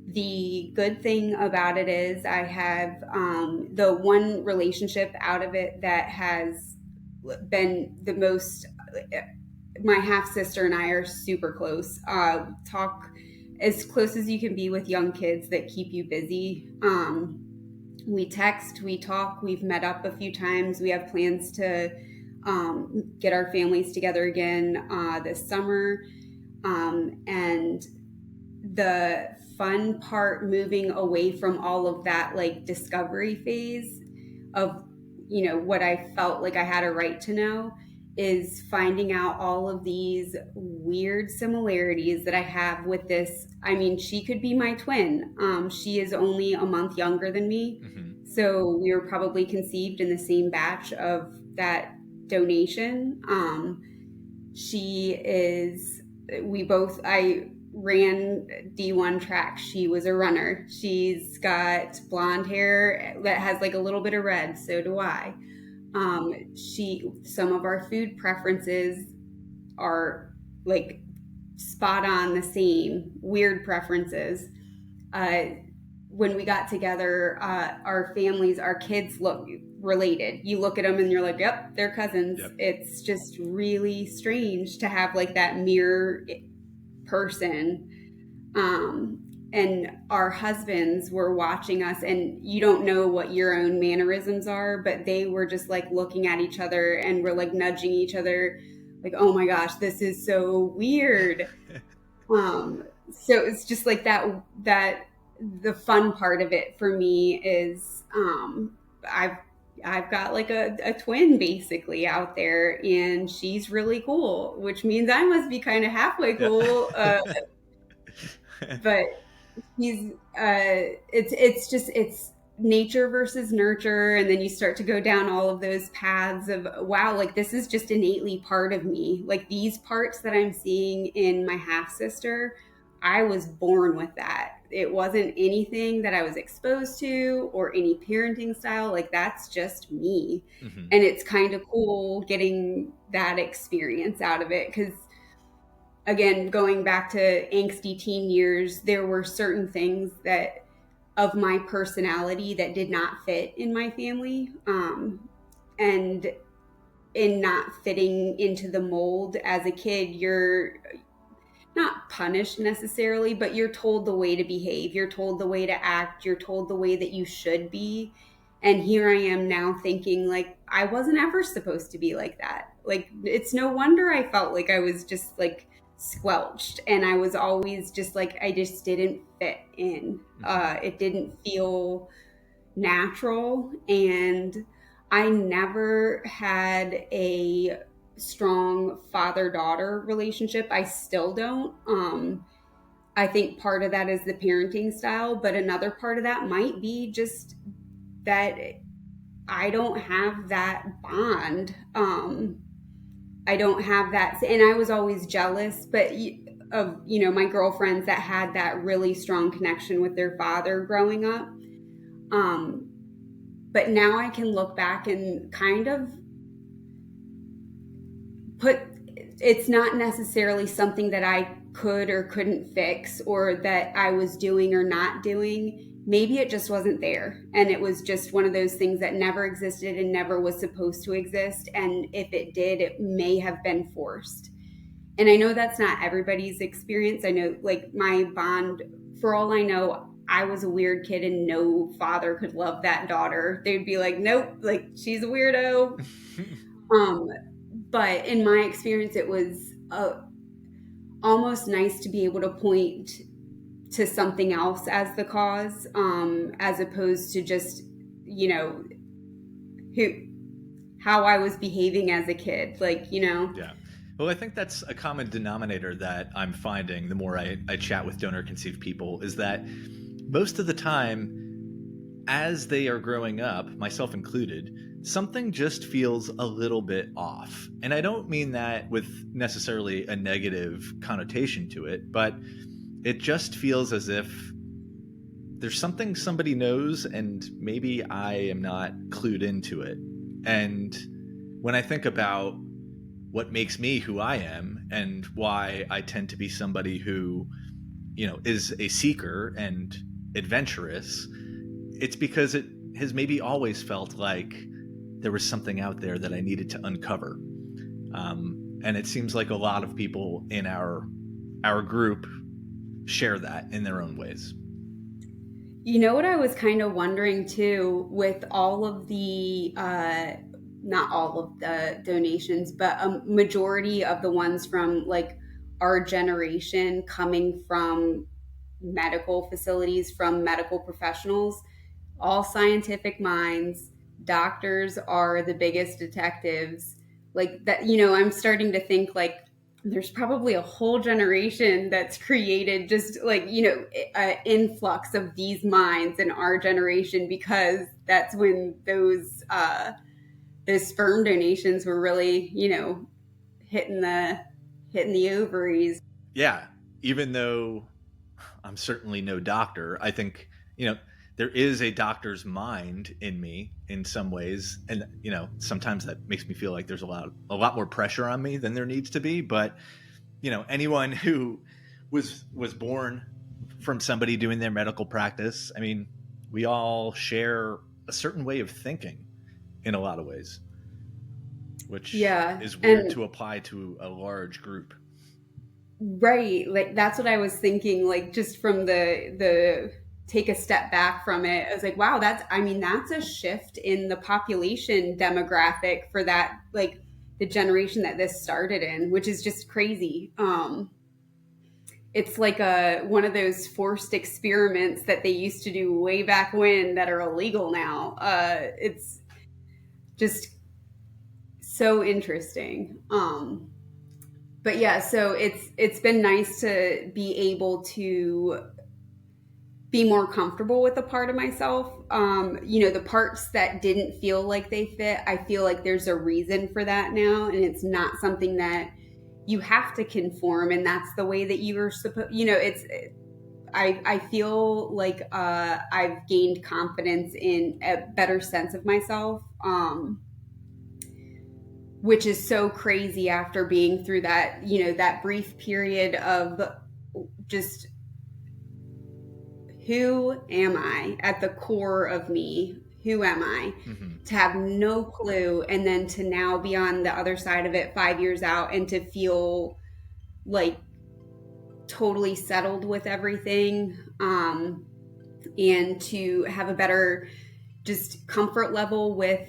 The good thing about it is I have the one relationship out of it that has been the most, my half sister and I are super close. Talk as close as you can be with young kids that keep you busy. We text, we talk, we've met up a few times. We have plans to get our families together again this summer. And the fun part, moving away from all of that discovery phase of, what I felt like I had a right to know, is finding out all of these weird similarities that I have with this. I mean, she could be my twin. She is only a month younger than me. Mm-hmm. So we were probably conceived in the same batch of that donation. I ran D1 track. She was a runner. She's got blonde hair that has a little bit of red. So do I. Some of our food preferences are spot on the same, weird preferences. When we got together, our families, our kids look related. You look at them and you're like, yep, they're cousins. Yep. It's just really strange to have that mirror person. And our husbands were watching us, and you don't know what your own mannerisms are, but they were just looking at each other and were nudging each other oh my gosh, this is so weird. So it's just that the fun part of it for me is I've got a twin basically out there, and she's really cool, which means I must be kind of halfway cool. But it's nature versus nurture, and then you start to go down all of those paths of, wow, this is just innately part of me. These parts that I'm seeing in my half sister, I was born with that. It wasn't anything that I was exposed to or any parenting style. That's just me. Mm-hmm. And it's kind of cool getting that experience out of it, because again, going back to angsty teen years, there were certain things that of my personality that did not fit in my family. And in not fitting into the mold as a kid, you're not punished necessarily, but you're told the way to behave. You're told the way to act. You're told the way that you should be. And here I am now thinking I wasn't ever supposed to be like that. It's no wonder I felt like I was just squelched, and I was always just I just didn't fit in. It didn't feel natural, and I never had a strong father-daughter relationship. I still don't. I think part of that is the parenting style, but another part of that might be just that I don't have that bond. I don't have that, and I was always jealous, but of my girlfriends that had that really strong connection with their father growing up. But now I can look back and kind of it's not necessarily something that I could or couldn't fix, or that I was doing or not doing. Maybe it just wasn't there, and it was just one of those things that never existed and never was supposed to exist. And if it did, it may have been forced. And I know that's not everybody's experience. I know, like, my bond, for all I know, I was a weird kid and no father could love that daughter. They'd be like, nope, like, she's a weirdo. But in my experience, it was almost nice to be able to point to something else as the cause, as opposed to just, how I was behaving as a kid, Yeah. Well, I think that's a common denominator that I'm finding the more I chat with donor-conceived people, is that most of the time, as they are growing up, myself included, something just feels a little bit off. And I don't mean that with necessarily a negative connotation to it, but it just feels as if there's something somebody knows and maybe I am not clued into it. And when I think about what makes me who I am and why I tend to be somebody who, is a seeker and adventurous, it's because it has maybe always felt like there was something out there that I needed to uncover. And it seems like a lot of people in our group share that in their own ways. You know what I was kind of wondering too, with all of the, not all of the donations, but a majority of the ones from like our generation coming from medical facilities, from medical professionals, all scientific minds. Doctors are the biggest detectives. Like that, I'm starting to think like there's probably a whole generation that's created just like, an influx of these minds in our generation, because that's when those sperm donations were really, hitting the ovaries. Yeah. Even though I'm certainly no doctor, I think, there is a doctor's mind in me in some ways. And, sometimes that makes me feel like there's a lot more pressure on me than there needs to be. But, anyone who was born from somebody doing their medical practice, I mean, we all share a certain way of thinking in a lot of ways, which is weird to apply to a large group. Right. Like, that's what I was thinking, like, just from the take a step back from it. I was like, wow, that's a shift in the population demographic for that, like, the generation that this started in, which is just crazy. It's like one of those forced experiments that they used to do way back when that are illegal now. It's just so interesting. But yeah, so it's been nice to be able to be more comfortable with a part of myself. The parts that didn't feel like they fit, I feel like there's a reason for that now, and it's not something that you have to conform, and that's the way that you were supposed. I feel like I've gained confidence in a better sense of myself, which is so crazy after being through that, that brief period of just, who am I at the core of me? Who am I? Mm-hmm. To have no clue, and then to now be on the other side of it 5 years out and to feel like totally settled with everything, and to have a better just comfort level with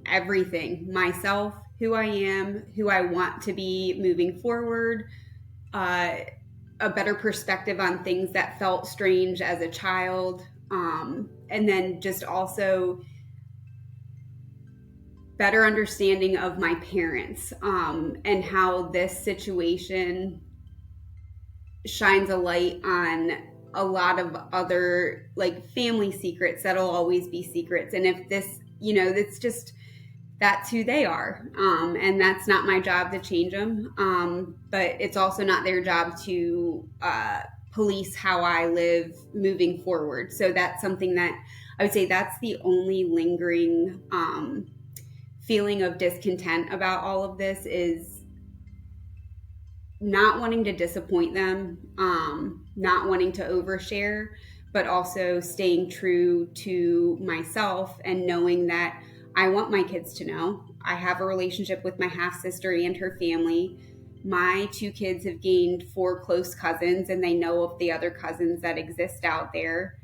everything, myself, who I am, who I want to be moving forward, a better perspective on things that felt strange as a child. And then just also better understanding of my parents, and how this situation shines a light on a lot of other like family secrets that'll always be secrets. And if this, it's just, that's who they are. And that's not my job to change them. But it's also not their job to police how I live moving forward. So that's something that I would say that's the only lingering feeling of discontent about all of this, is not wanting to disappoint them, not wanting to overshare, but also staying true to myself and knowing that I want my kids to know. I have a relationship with my half sister and her family. My 2 kids have gained 4 close cousins, and they know of the other cousins that exist out there.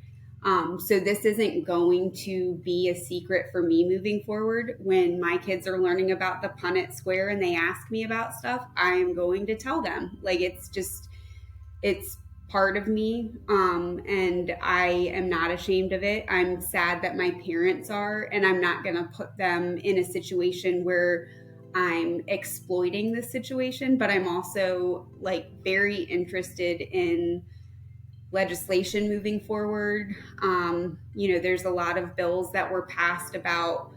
So this isn't going to be a secret for me moving forward. When my kids are learning about the Punnett Square and they ask me about stuff, I am going to tell them. Like, it's part of me. And I am not ashamed of it. I'm sad that my parents are, and I'm not going to put them in a situation where I'm exploiting the situation, but I'm also like very interested in legislation moving forward. There's a lot of bills that were passed about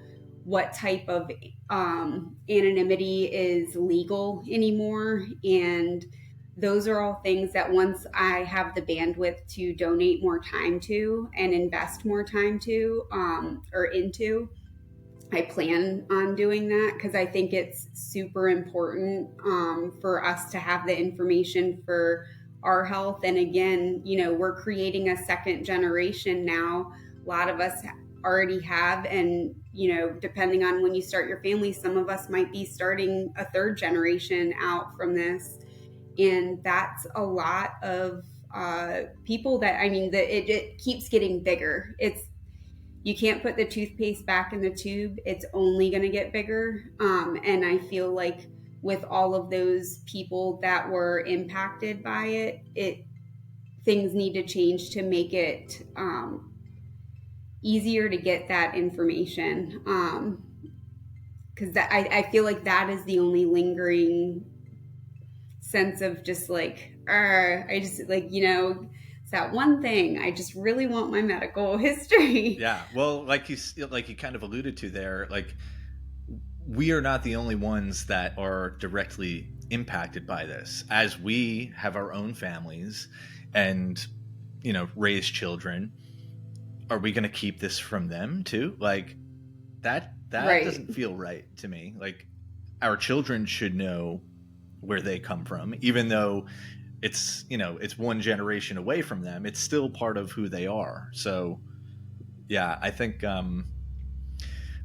what type of anonymity is legal anymore. And those are all things that once I have the bandwidth to donate more time to and invest more time to or into, I plan on doing that, because I think it's super important for us to have the information for our health. And again, we're creating a second generation now. A lot of us already have, and depending on when you start your family, some of us might be starting a 3rd generation out from this. And that's a lot of people that, it keeps getting bigger. You can't put the toothpaste back in the tube. It's only going to get bigger. And I feel like with all of those people that were impacted by it, things need to change to make it easier to get that information. Because I feel like that is the only lingering sense of just like, I just like, it's that one thing. I just really want my medical history. Yeah. Well, like you kind of alluded to there, like, we are not the only ones that are directly impacted by this. As we have our own families and, raise children, are we going to keep this from them too? Like, that right. Doesn't feel right to me. Like, our children should know where they come from, even though it's, it's one generation away from them. It's still part of who they are. So yeah, I think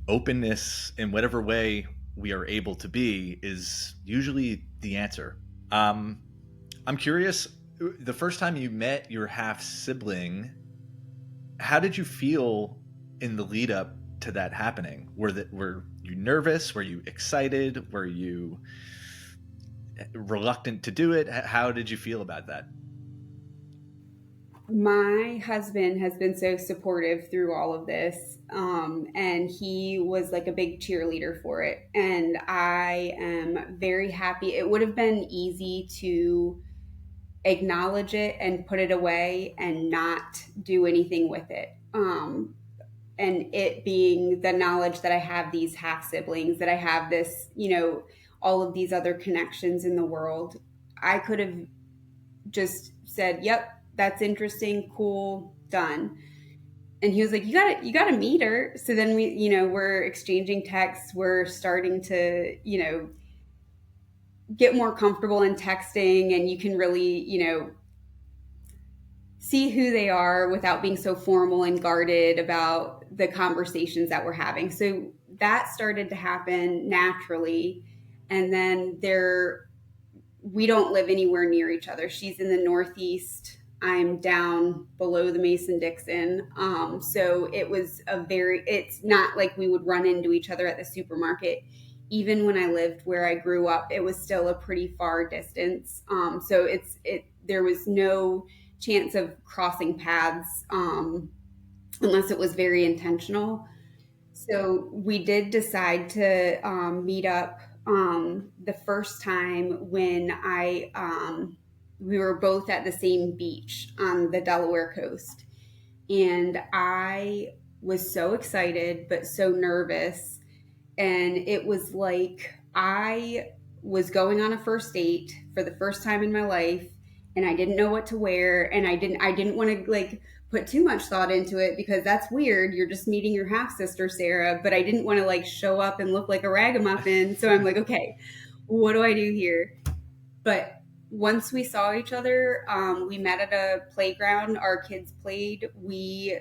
openness in whatever way we are able to be is usually the answer. I'm curious, the first time you met your half sibling, how did you feel in the lead up to that happening? Were you nervous? Were you excited? Were you reluctant to do it? How did you feel about that? My husband has been so supportive through all of this, and he was like a big cheerleader for it. And I am very happy. It would have been easy to acknowledge it and put it away and not do anything with it. And it being the knowledge that I have these half siblings, that I have this, all of these other connections in the world, I could have just said, yep, that's interesting, cool, done. And he was like, you gotta meet her. So then we, we're exchanging texts. We're starting to, get more comfortable in texting, and you can really, see who they are without being so formal and guarded about the conversations that we're having. So that started to happen naturally. And then we don't live anywhere near each other. She's in the Northeast. I'm down below the Mason-Dixon. So it's not like we would run into each other at the supermarket. Even when I lived where I grew up, it was still a pretty far distance. So there was no chance of crossing paths unless it was very intentional. So we did decide to meet up the first time when we were both at the same beach on the Delaware coast. And I was so excited, but so nervous. And it was like I was going on a first date for the first time in my life, and I didn't know what to wear, and I didn't want to like put too much thought into it because that's weird. You're just meeting your half sister, Sarah, but I didn't want to like show up and look like a ragamuffin. So I'm like, okay, what do I do here? But once we saw each other, we met at a playground. Our kids played. We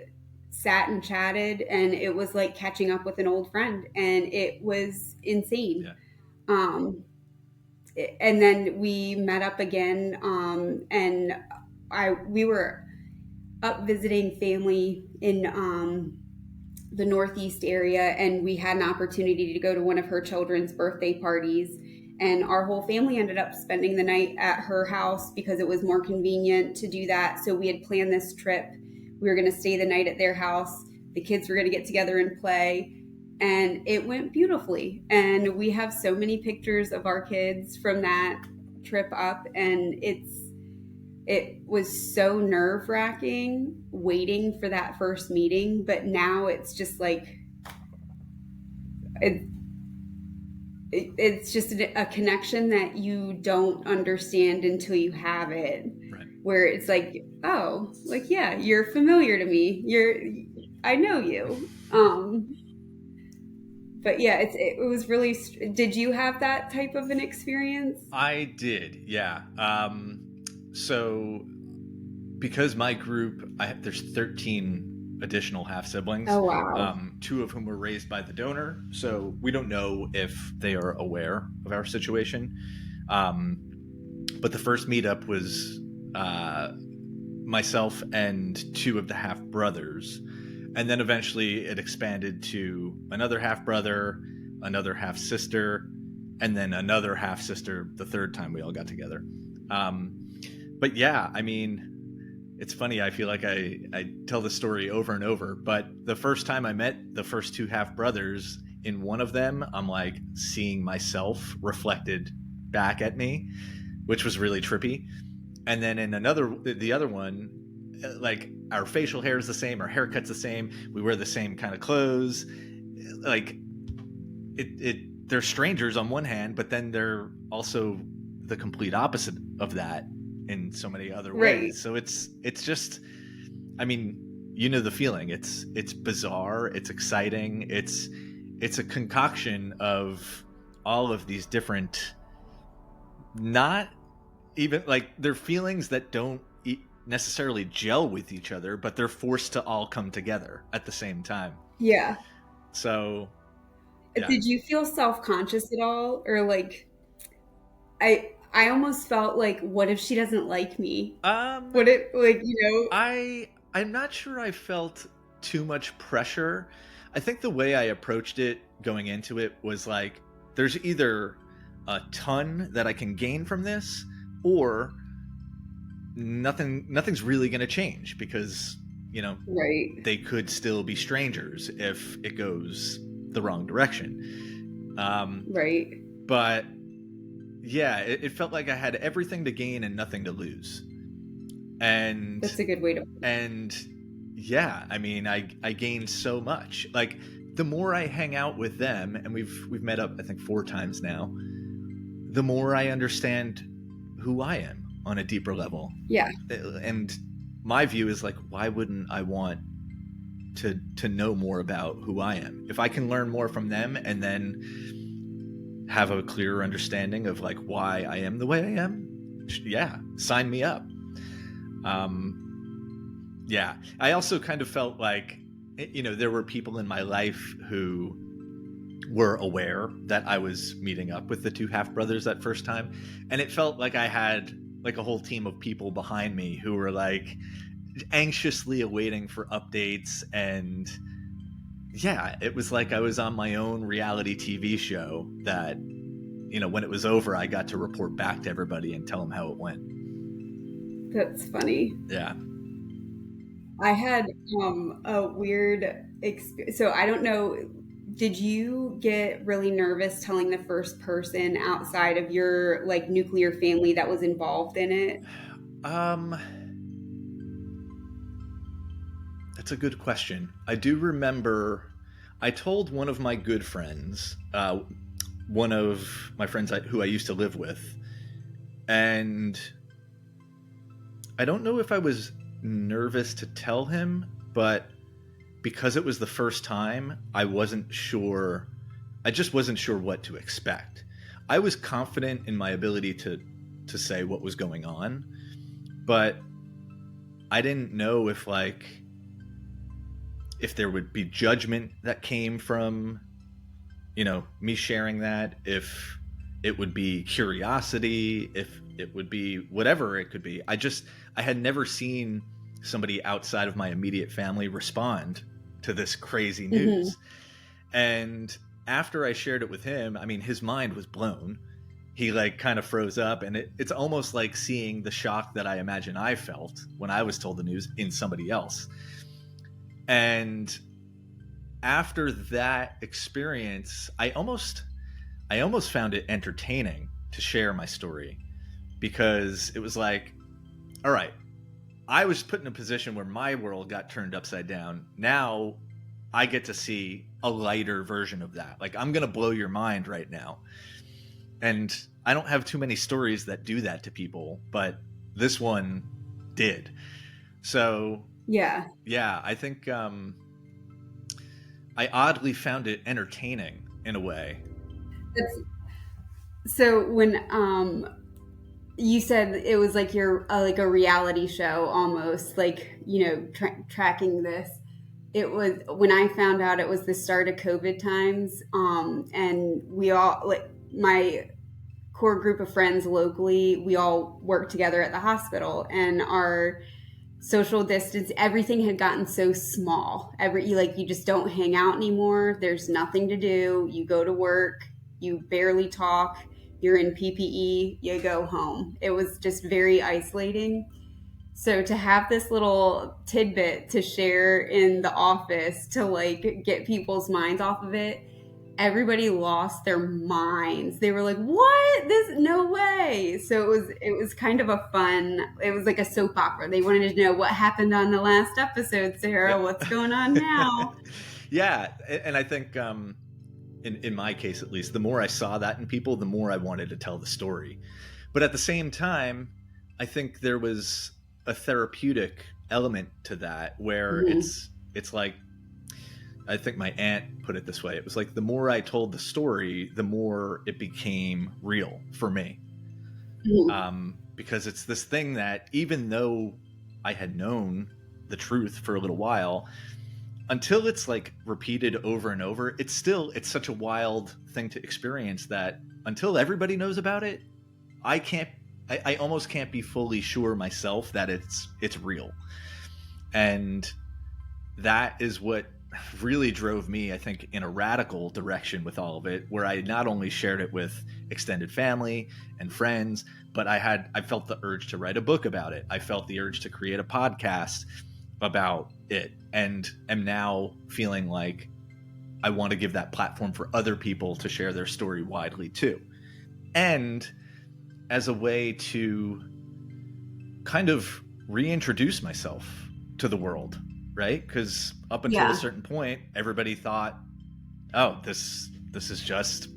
sat and chatted, and it was like catching up with an old friend, and it was insane. Yeah. And then we met up again, and we were up visiting family in the Northeast area, and we had an opportunity to go to one of her children's birthday parties. And our whole family ended up spending the night at her house because it was more convenient to do that. So we had planned this trip. We were going to stay the night at their house. The kids were going to get together and play. And it went beautifully. And we have so many pictures of our kids from that trip up. And it was so nerve-wracking waiting for that first meeting. But now it's just like... It's just a connection that you don't understand until you have it. Right. Where it's like, oh, like, yeah, you're familiar to me. I know you. But yeah, it was really. Did you have that type of an experience? I did, yeah. So because my group, there's 13 additional half siblings. Oh wow. 2 of whom were raised by the donor, so we don't know if they are aware of our situation. But the first meetup was myself and 2 of the half brothers, and then eventually it expanded to another half brother, another half sister, and then another half sister the third time we all got together. But yeah, I mean, it's funny, I feel like I tell the story over and over, but the first time I met the first 2 half brothers, in one of them, I'm like seeing myself reflected back at me, which was really trippy. And then in the other one, like our facial hair is the same, our haircut's the same, we wear the same kind of clothes. Like they're strangers on one hand, but then they're also the complete opposite of that in so many other ways. Right. So it's just, I mean, you know the feeling. It's bizarre, it's exciting, it's a concoction of all of these different, not even like, they're feelings that don't necessarily gel with each other, but they're forced to all come together at the same time. Yeah. So yeah. Did you feel self-conscious at all, or like I almost felt like, what if she doesn't like me? What if, like, I'm not sure I felt too much pressure. I think the way I approached it going into it was like, there's either a ton that I can gain from this, or nothing's really going to change, because, right. they could still be strangers if it goes the wrong direction. Right. But yeah, it felt like I had everything to gain and nothing to lose. And that's a good way to put it. And yeah, I mean, I gained so much. Like, the more I hang out with them, and we've met up I think 4 times now, the more I understand who I am on a deeper level. Yeah. And my view is like, why wouldn't I want to know more about who I am? If I can learn more from them and then have a clearer understanding of like why I am the way I am, yeah, sign me up. Yeah, I also kind of felt like, there were people in my life who were aware that I was meeting up with the 2 half brothers that first time, and it felt like I had like a whole team of people behind me who were like anxiously awaiting for updates. And yeah, it was like I was on my own reality TV show that, when it was over, I got to report back to everybody and tell them how it went. That's funny. Yeah. I had a weird experience. So I don't know, did you get really nervous telling the first person outside of your like nuclear family that was involved in it? That's a good question. I do remember I told one of my good friends, one of my friends who I used to live with, and I don't know if I was nervous to tell him, but because it was the first time, I wasn't sure. I just wasn't sure what to expect. I was confident in my ability to say what was going on, but I didn't know if there would be judgment that came from, me sharing that, if it would be curiosity, if it would be whatever it could be. I had never seen somebody outside of my immediate family respond to this crazy news. Mm-hmm. And after I shared it with him, I mean, his mind was blown. He kind of froze up, and it's almost like seeing the shock that I imagine I felt when I was told the news in somebody else. And after that experience, I almost found it entertaining to share my story, because it was like, all right, I was put in a position where my world got turned upside down. Now I get to see a lighter version of that. I'm going to blow your mind right now. And I don't have too many stories that do that to people, but this one did. So yeah, I think I oddly found it entertaining in a way. So when you said it was like you're like a reality show almost, tracking this. It was when I found out it was the start of COVID times, and we all, my core group of friends locally, we all worked together at the hospital, and our social distance, everything had gotten so small. You just don't hang out anymore. There's nothing to do. You go to work, you barely talk, you're in PPE, you go home. It was just very isolating. So to have this little tidbit to share in the office to get people's minds off of it, everybody lost their minds. They were like, what? No way. So it was kind of it was like a soap opera. They wanted to know what happened on the last episode, Sarah. What's going on now? Yeah. And I think, in my case, at least, the more I saw that in people, the more I wanted to tell the story. But at the same time, I think there was a therapeutic element to that, where it's like, I think my aunt put it this way. It was like, the more I told the story, the more it became real for me. Because it's this thing that, even though I had known the truth for a little while, until it's repeated over and over, it's such a wild thing to experience that until everybody knows about it, I almost can't be fully sure myself that it's real. And that is what really drove me, I think, in a radical direction with all of it, where I not only shared it with extended family and friends, but I felt the urge to write a book about it. I felt the urge to create a podcast about it, and am now feeling like I want to give that platform for other people to share their story widely too. And as a way to kind of reintroduce myself to the world, right? Because up until a certain point, everybody thought, oh, this is just,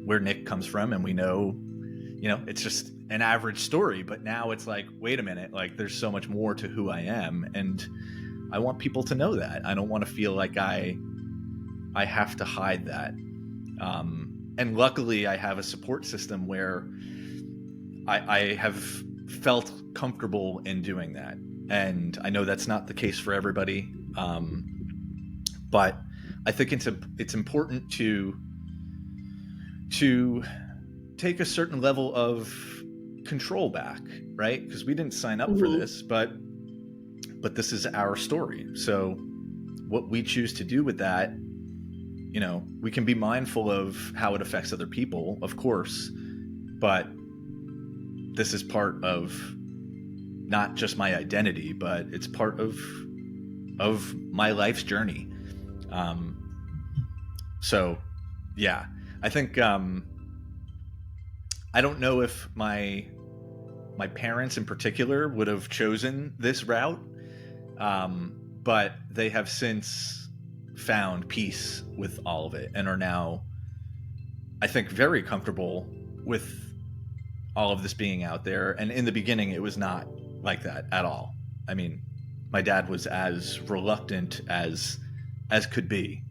where Nick comes from, and we know, it's just an average story. But now it's like, wait a minute, there's so much more to who I am, and I want people to know that. I don't want to feel like I have to hide that. And luckily, I have a support system where I have felt comfortable in doing that. And I know that's not the case for everybody. But I think it's important to take a certain level of control back, right? Because we didn't sign up for this, but this is our story. So what we choose to do with that, we can be mindful of how it affects other people, of course, but this is part of not just my identity, but it's part of my life's journey. So, yeah, I think I don't know if my parents in particular would have chosen this route, but they have since found peace with all of it and are now, I think, very comfortable with all of this being out there. And in the beginning, it was not like that at all. I mean, my dad was as reluctant as could be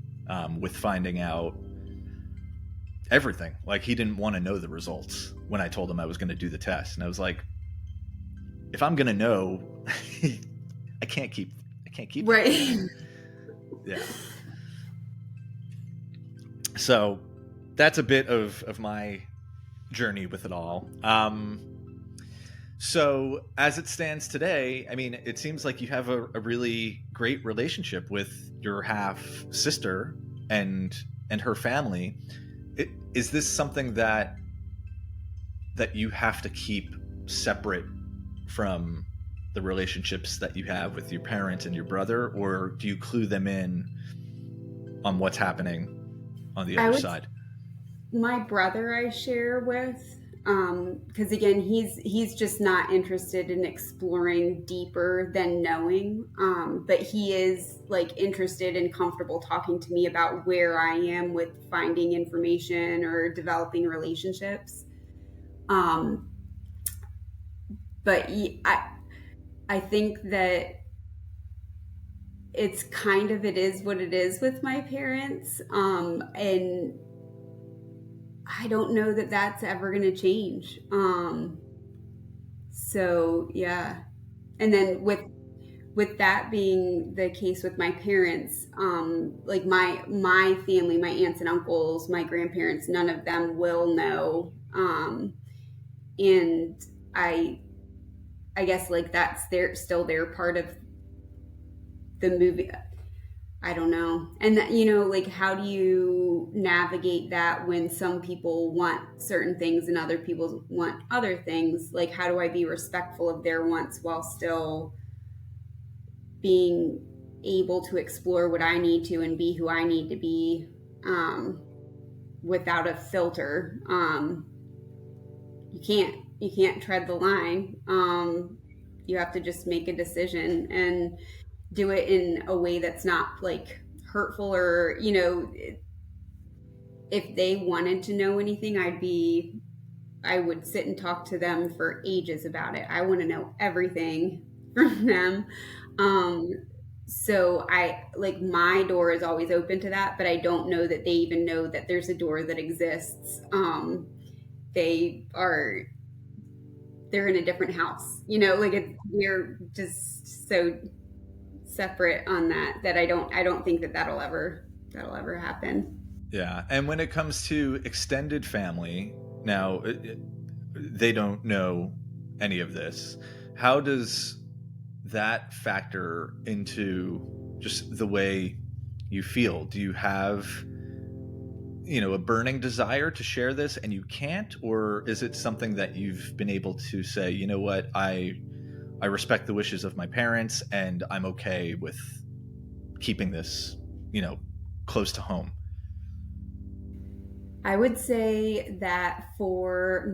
with finding out everything. Like, he didn't want to know the results when I told him I was going to do the test. And I was like, if I'm going to know, I can't keep right. Yeah. So that's a bit of my journey with it all. So as it stands today, I mean, it seems like you have a really great relationship with your half sister and her family. Is this something that you have to keep separate from the relationships that you have with your parents and your brother, or do you clue them in on what's happening on the other side? My brother I share with, because again, he's just not interested in exploring deeper than knowing, but he is like interested and comfortable talking to me about where I am with finding information or developing relationships. But I think that it's kind of, it is what it is with my parents. And I don't know that that's ever going to change. So yeah. And then with that being the case with my parents, like my family, my aunts and uncles, my grandparents, none of them will know. And I guess like that's still their part of the movie. I don't know. And like, how do you navigate that when some people want certain things and other people want other things? Like, how do I be respectful of their wants while still being able to explore what I need to and be who I need to be, without a filter? You can't tread the line. You have to just make a decision and do it in a way that's not like hurtful, or if they wanted to know anything, I would sit and talk to them for ages about it. I want to know everything from them. So I like, my door is always open to that, but I don't know that they even know that there's a door that exists. They're in a different house, like we're just so separate on that I don't think that'll ever happen. Yeah. And when it comes to extended family, now they don't know any of this. How does that factor into just the way you feel? Do you have a burning desire to share this and you can't, or is it something that you've been able to say, you know what, I respect the wishes of my parents and I'm okay with keeping this, close to home? I would say that for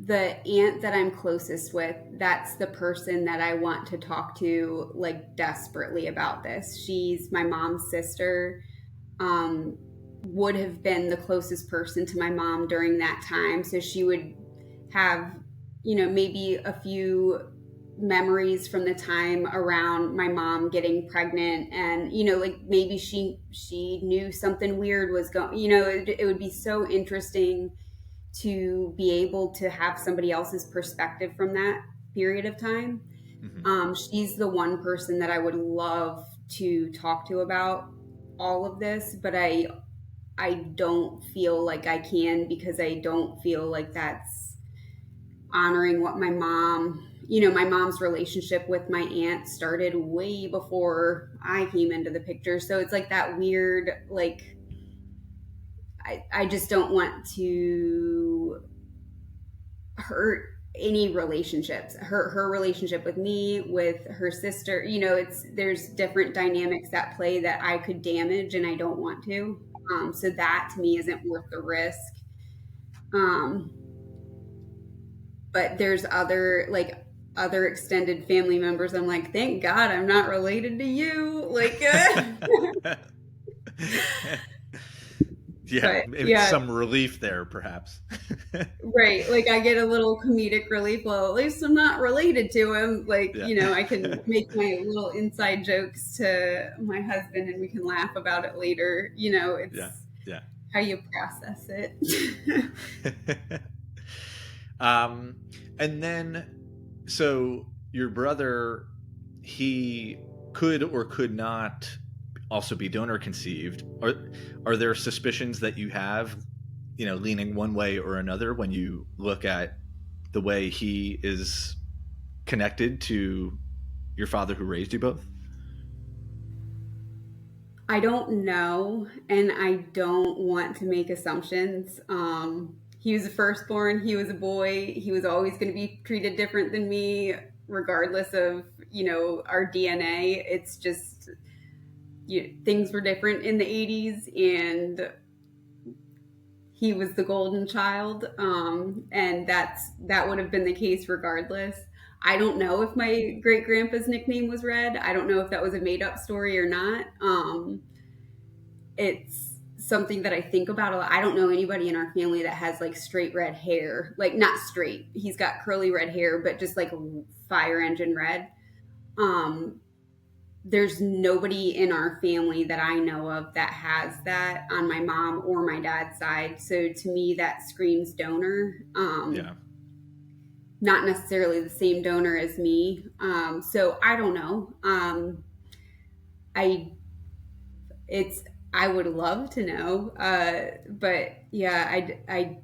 the aunt that I'm closest with, that's the person that I want to talk to like desperately about this. She's my mom's sister, would have been the closest person to my mom during that time. So she would have, maybe a few memories from the time around my mom getting pregnant, and like maybe she knew something weird was going, it would be so interesting to be able to have somebody else's perspective from that period of time. Mm-hmm. She's the one person that I would love to talk to about all of this, but I don't feel like I can, because I don't feel like that's honoring what my mom's relationship with my aunt started way before I came into the picture. So it's like that weird, like, I just don't want to hurt any relationships, her relationship with me, with her sister, there's different dynamics at play that I could damage and I don't want to. So that to me isn't worth the risk. But there's other extended family members. I'm like, thank God I'm not related to you. Maybe some relief there, perhaps. Right. I get a little comedic relief. Well, at least I'm not related to him. I can make my little inside jokes to my husband and we can laugh about it later. It's how you process it. And then, so your brother, he could or could not also be donor conceived. Are there suspicions that you have, leaning one way or another when you look at the way he is connected to your father who raised you both? I don't know, and I don't want to make assumptions. He was a firstborn. He was a boy. He was always going to be treated different than me, regardless of, our DNA. It's just, things were different in the 80s, and he was the golden child. And that would have been the case regardless. I don't know if my great grandpa's nickname was Red. I don't know if that was a made up story or not. It's something that I think about a lot. I don't know anybody in our family that has straight red hair. Not straight. He's got curly red hair, but just fire engine red. There's nobody in our family that I know of that has that on my mom or my dad's side. So to me, that screams donor. Not necessarily the same donor as me. So I don't know. I would love to know. But yeah, I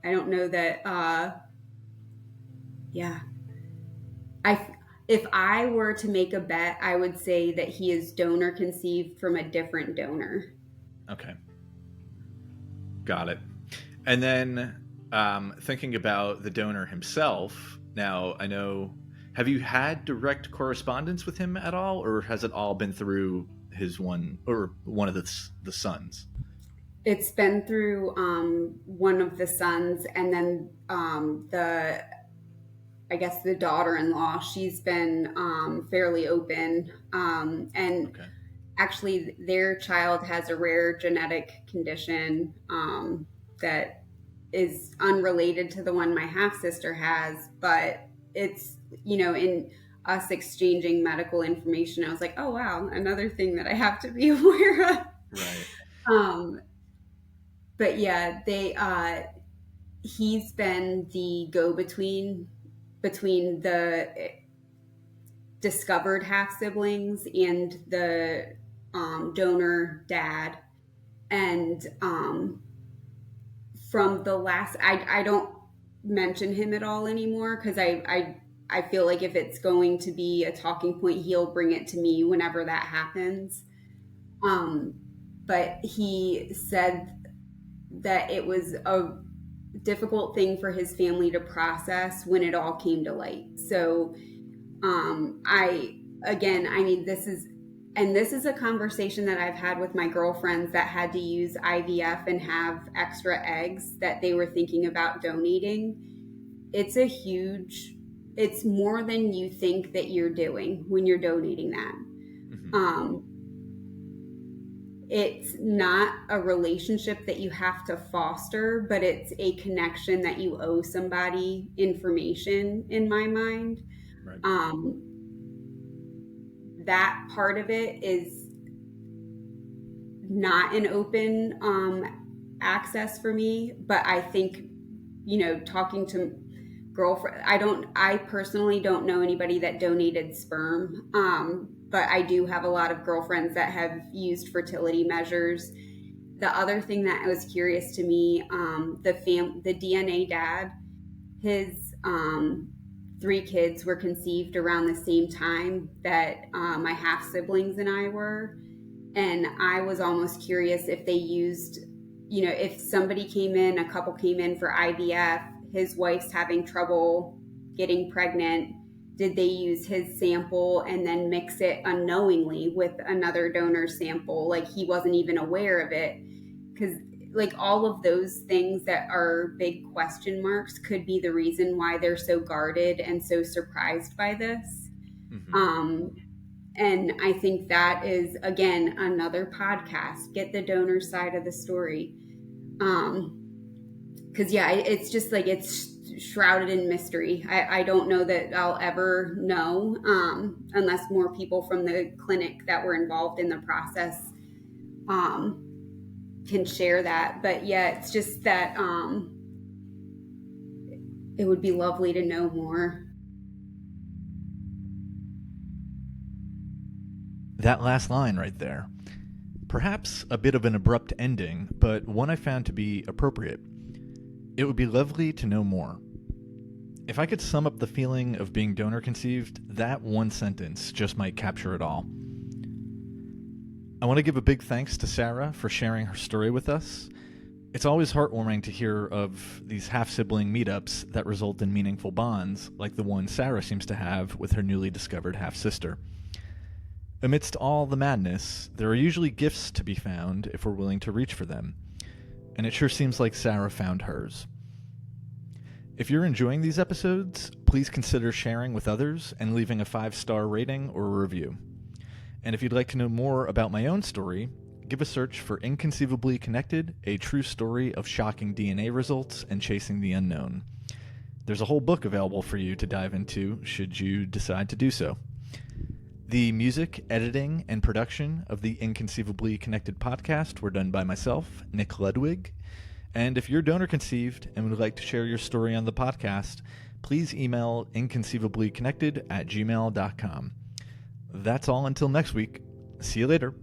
don't know that. If I were to make a bet, I would say that he is donor conceived from a different donor. Okay. Got it. And then thinking about the donor himself, now I know, have you had direct correspondence with him at all, or has it all been through his one of the sons? It's been through one of the sons, and then the daughter-in-law, she's been fairly open. Actually, their child has a rare genetic condition that is unrelated to the one my half-sister has, but it's, in us exchanging medical information, I was like, oh, wow, another thing that I have to be aware of. Right. But yeah, he's been the go-between between the discovered half-siblings and the donor dad. And from the last, I don't mention him at all anymore, because I feel like if it's going to be a talking point, he'll bring it to me whenever that happens. But he said that it was a difficult thing for his family to process when it all came to light. So this is a conversation that I've had with my girlfriends that had to use IVF and have extra eggs that they were thinking about donating. It's more than you think that you're doing when you're donating that. Mm-hmm. It's not a relationship that you have to foster, but it's a connection that you owe somebody information, in my mind. Right. That part of it is not an open access for me, but I think, talking to girlfriend, I personally don't know anybody that donated sperm. But I do have a lot of girlfriends that have used fertility measures. The other thing that was curious to me, the DNA dad, his 3 kids were conceived around the same time that my half siblings and I were. And I was almost curious if they used, if somebody came in, a couple came in for IVF, his wife's having trouble getting pregnant, did they use his sample and then mix it unknowingly with another donor's sample? Like, he wasn't even aware of it. Because like all of those things that are big question marks could be the reason why they're so guarded and so surprised by this. And I think that is, again, another podcast. Get the donor side of the story. Because, yeah, it's just like it's shrouded in mystery. I don't know that I'll ever know unless more people from the clinic that were involved in the process can share that. But, yeah, it's just that it would be lovely to know more. That last line right there. Perhaps a bit of an abrupt ending, but one I found to be appropriate. It would be lovely to know more. If I could sum up the feeling of being donor conceived, that one sentence just might capture it all. I want to give a big thanks to Sarah for sharing her story with us. It's always heartwarming to hear of these half-sibling meetups that result in meaningful bonds, like the one Sarah seems to have with her newly discovered half-sister. Amidst all the madness, there are usually gifts to be found if we're willing to reach for them, and it sure seems like Sarah found hers. If you're enjoying these episodes, please consider sharing with others and leaving a 5-star rating or a review. And if you'd like to know more about my own story, give a search for Inconceivably Connected, a true story of shocking DNA results and chasing the unknown. There's a whole book available for you to dive into should you decide to do so. The music, editing, and production of the Inconceivably Connected podcast were done by myself, Nick Ludwig. And if you're donor conceived and would like to share your story on the podcast, please email inconceivablyconnected@gmail.com. That's all until next week. See you later.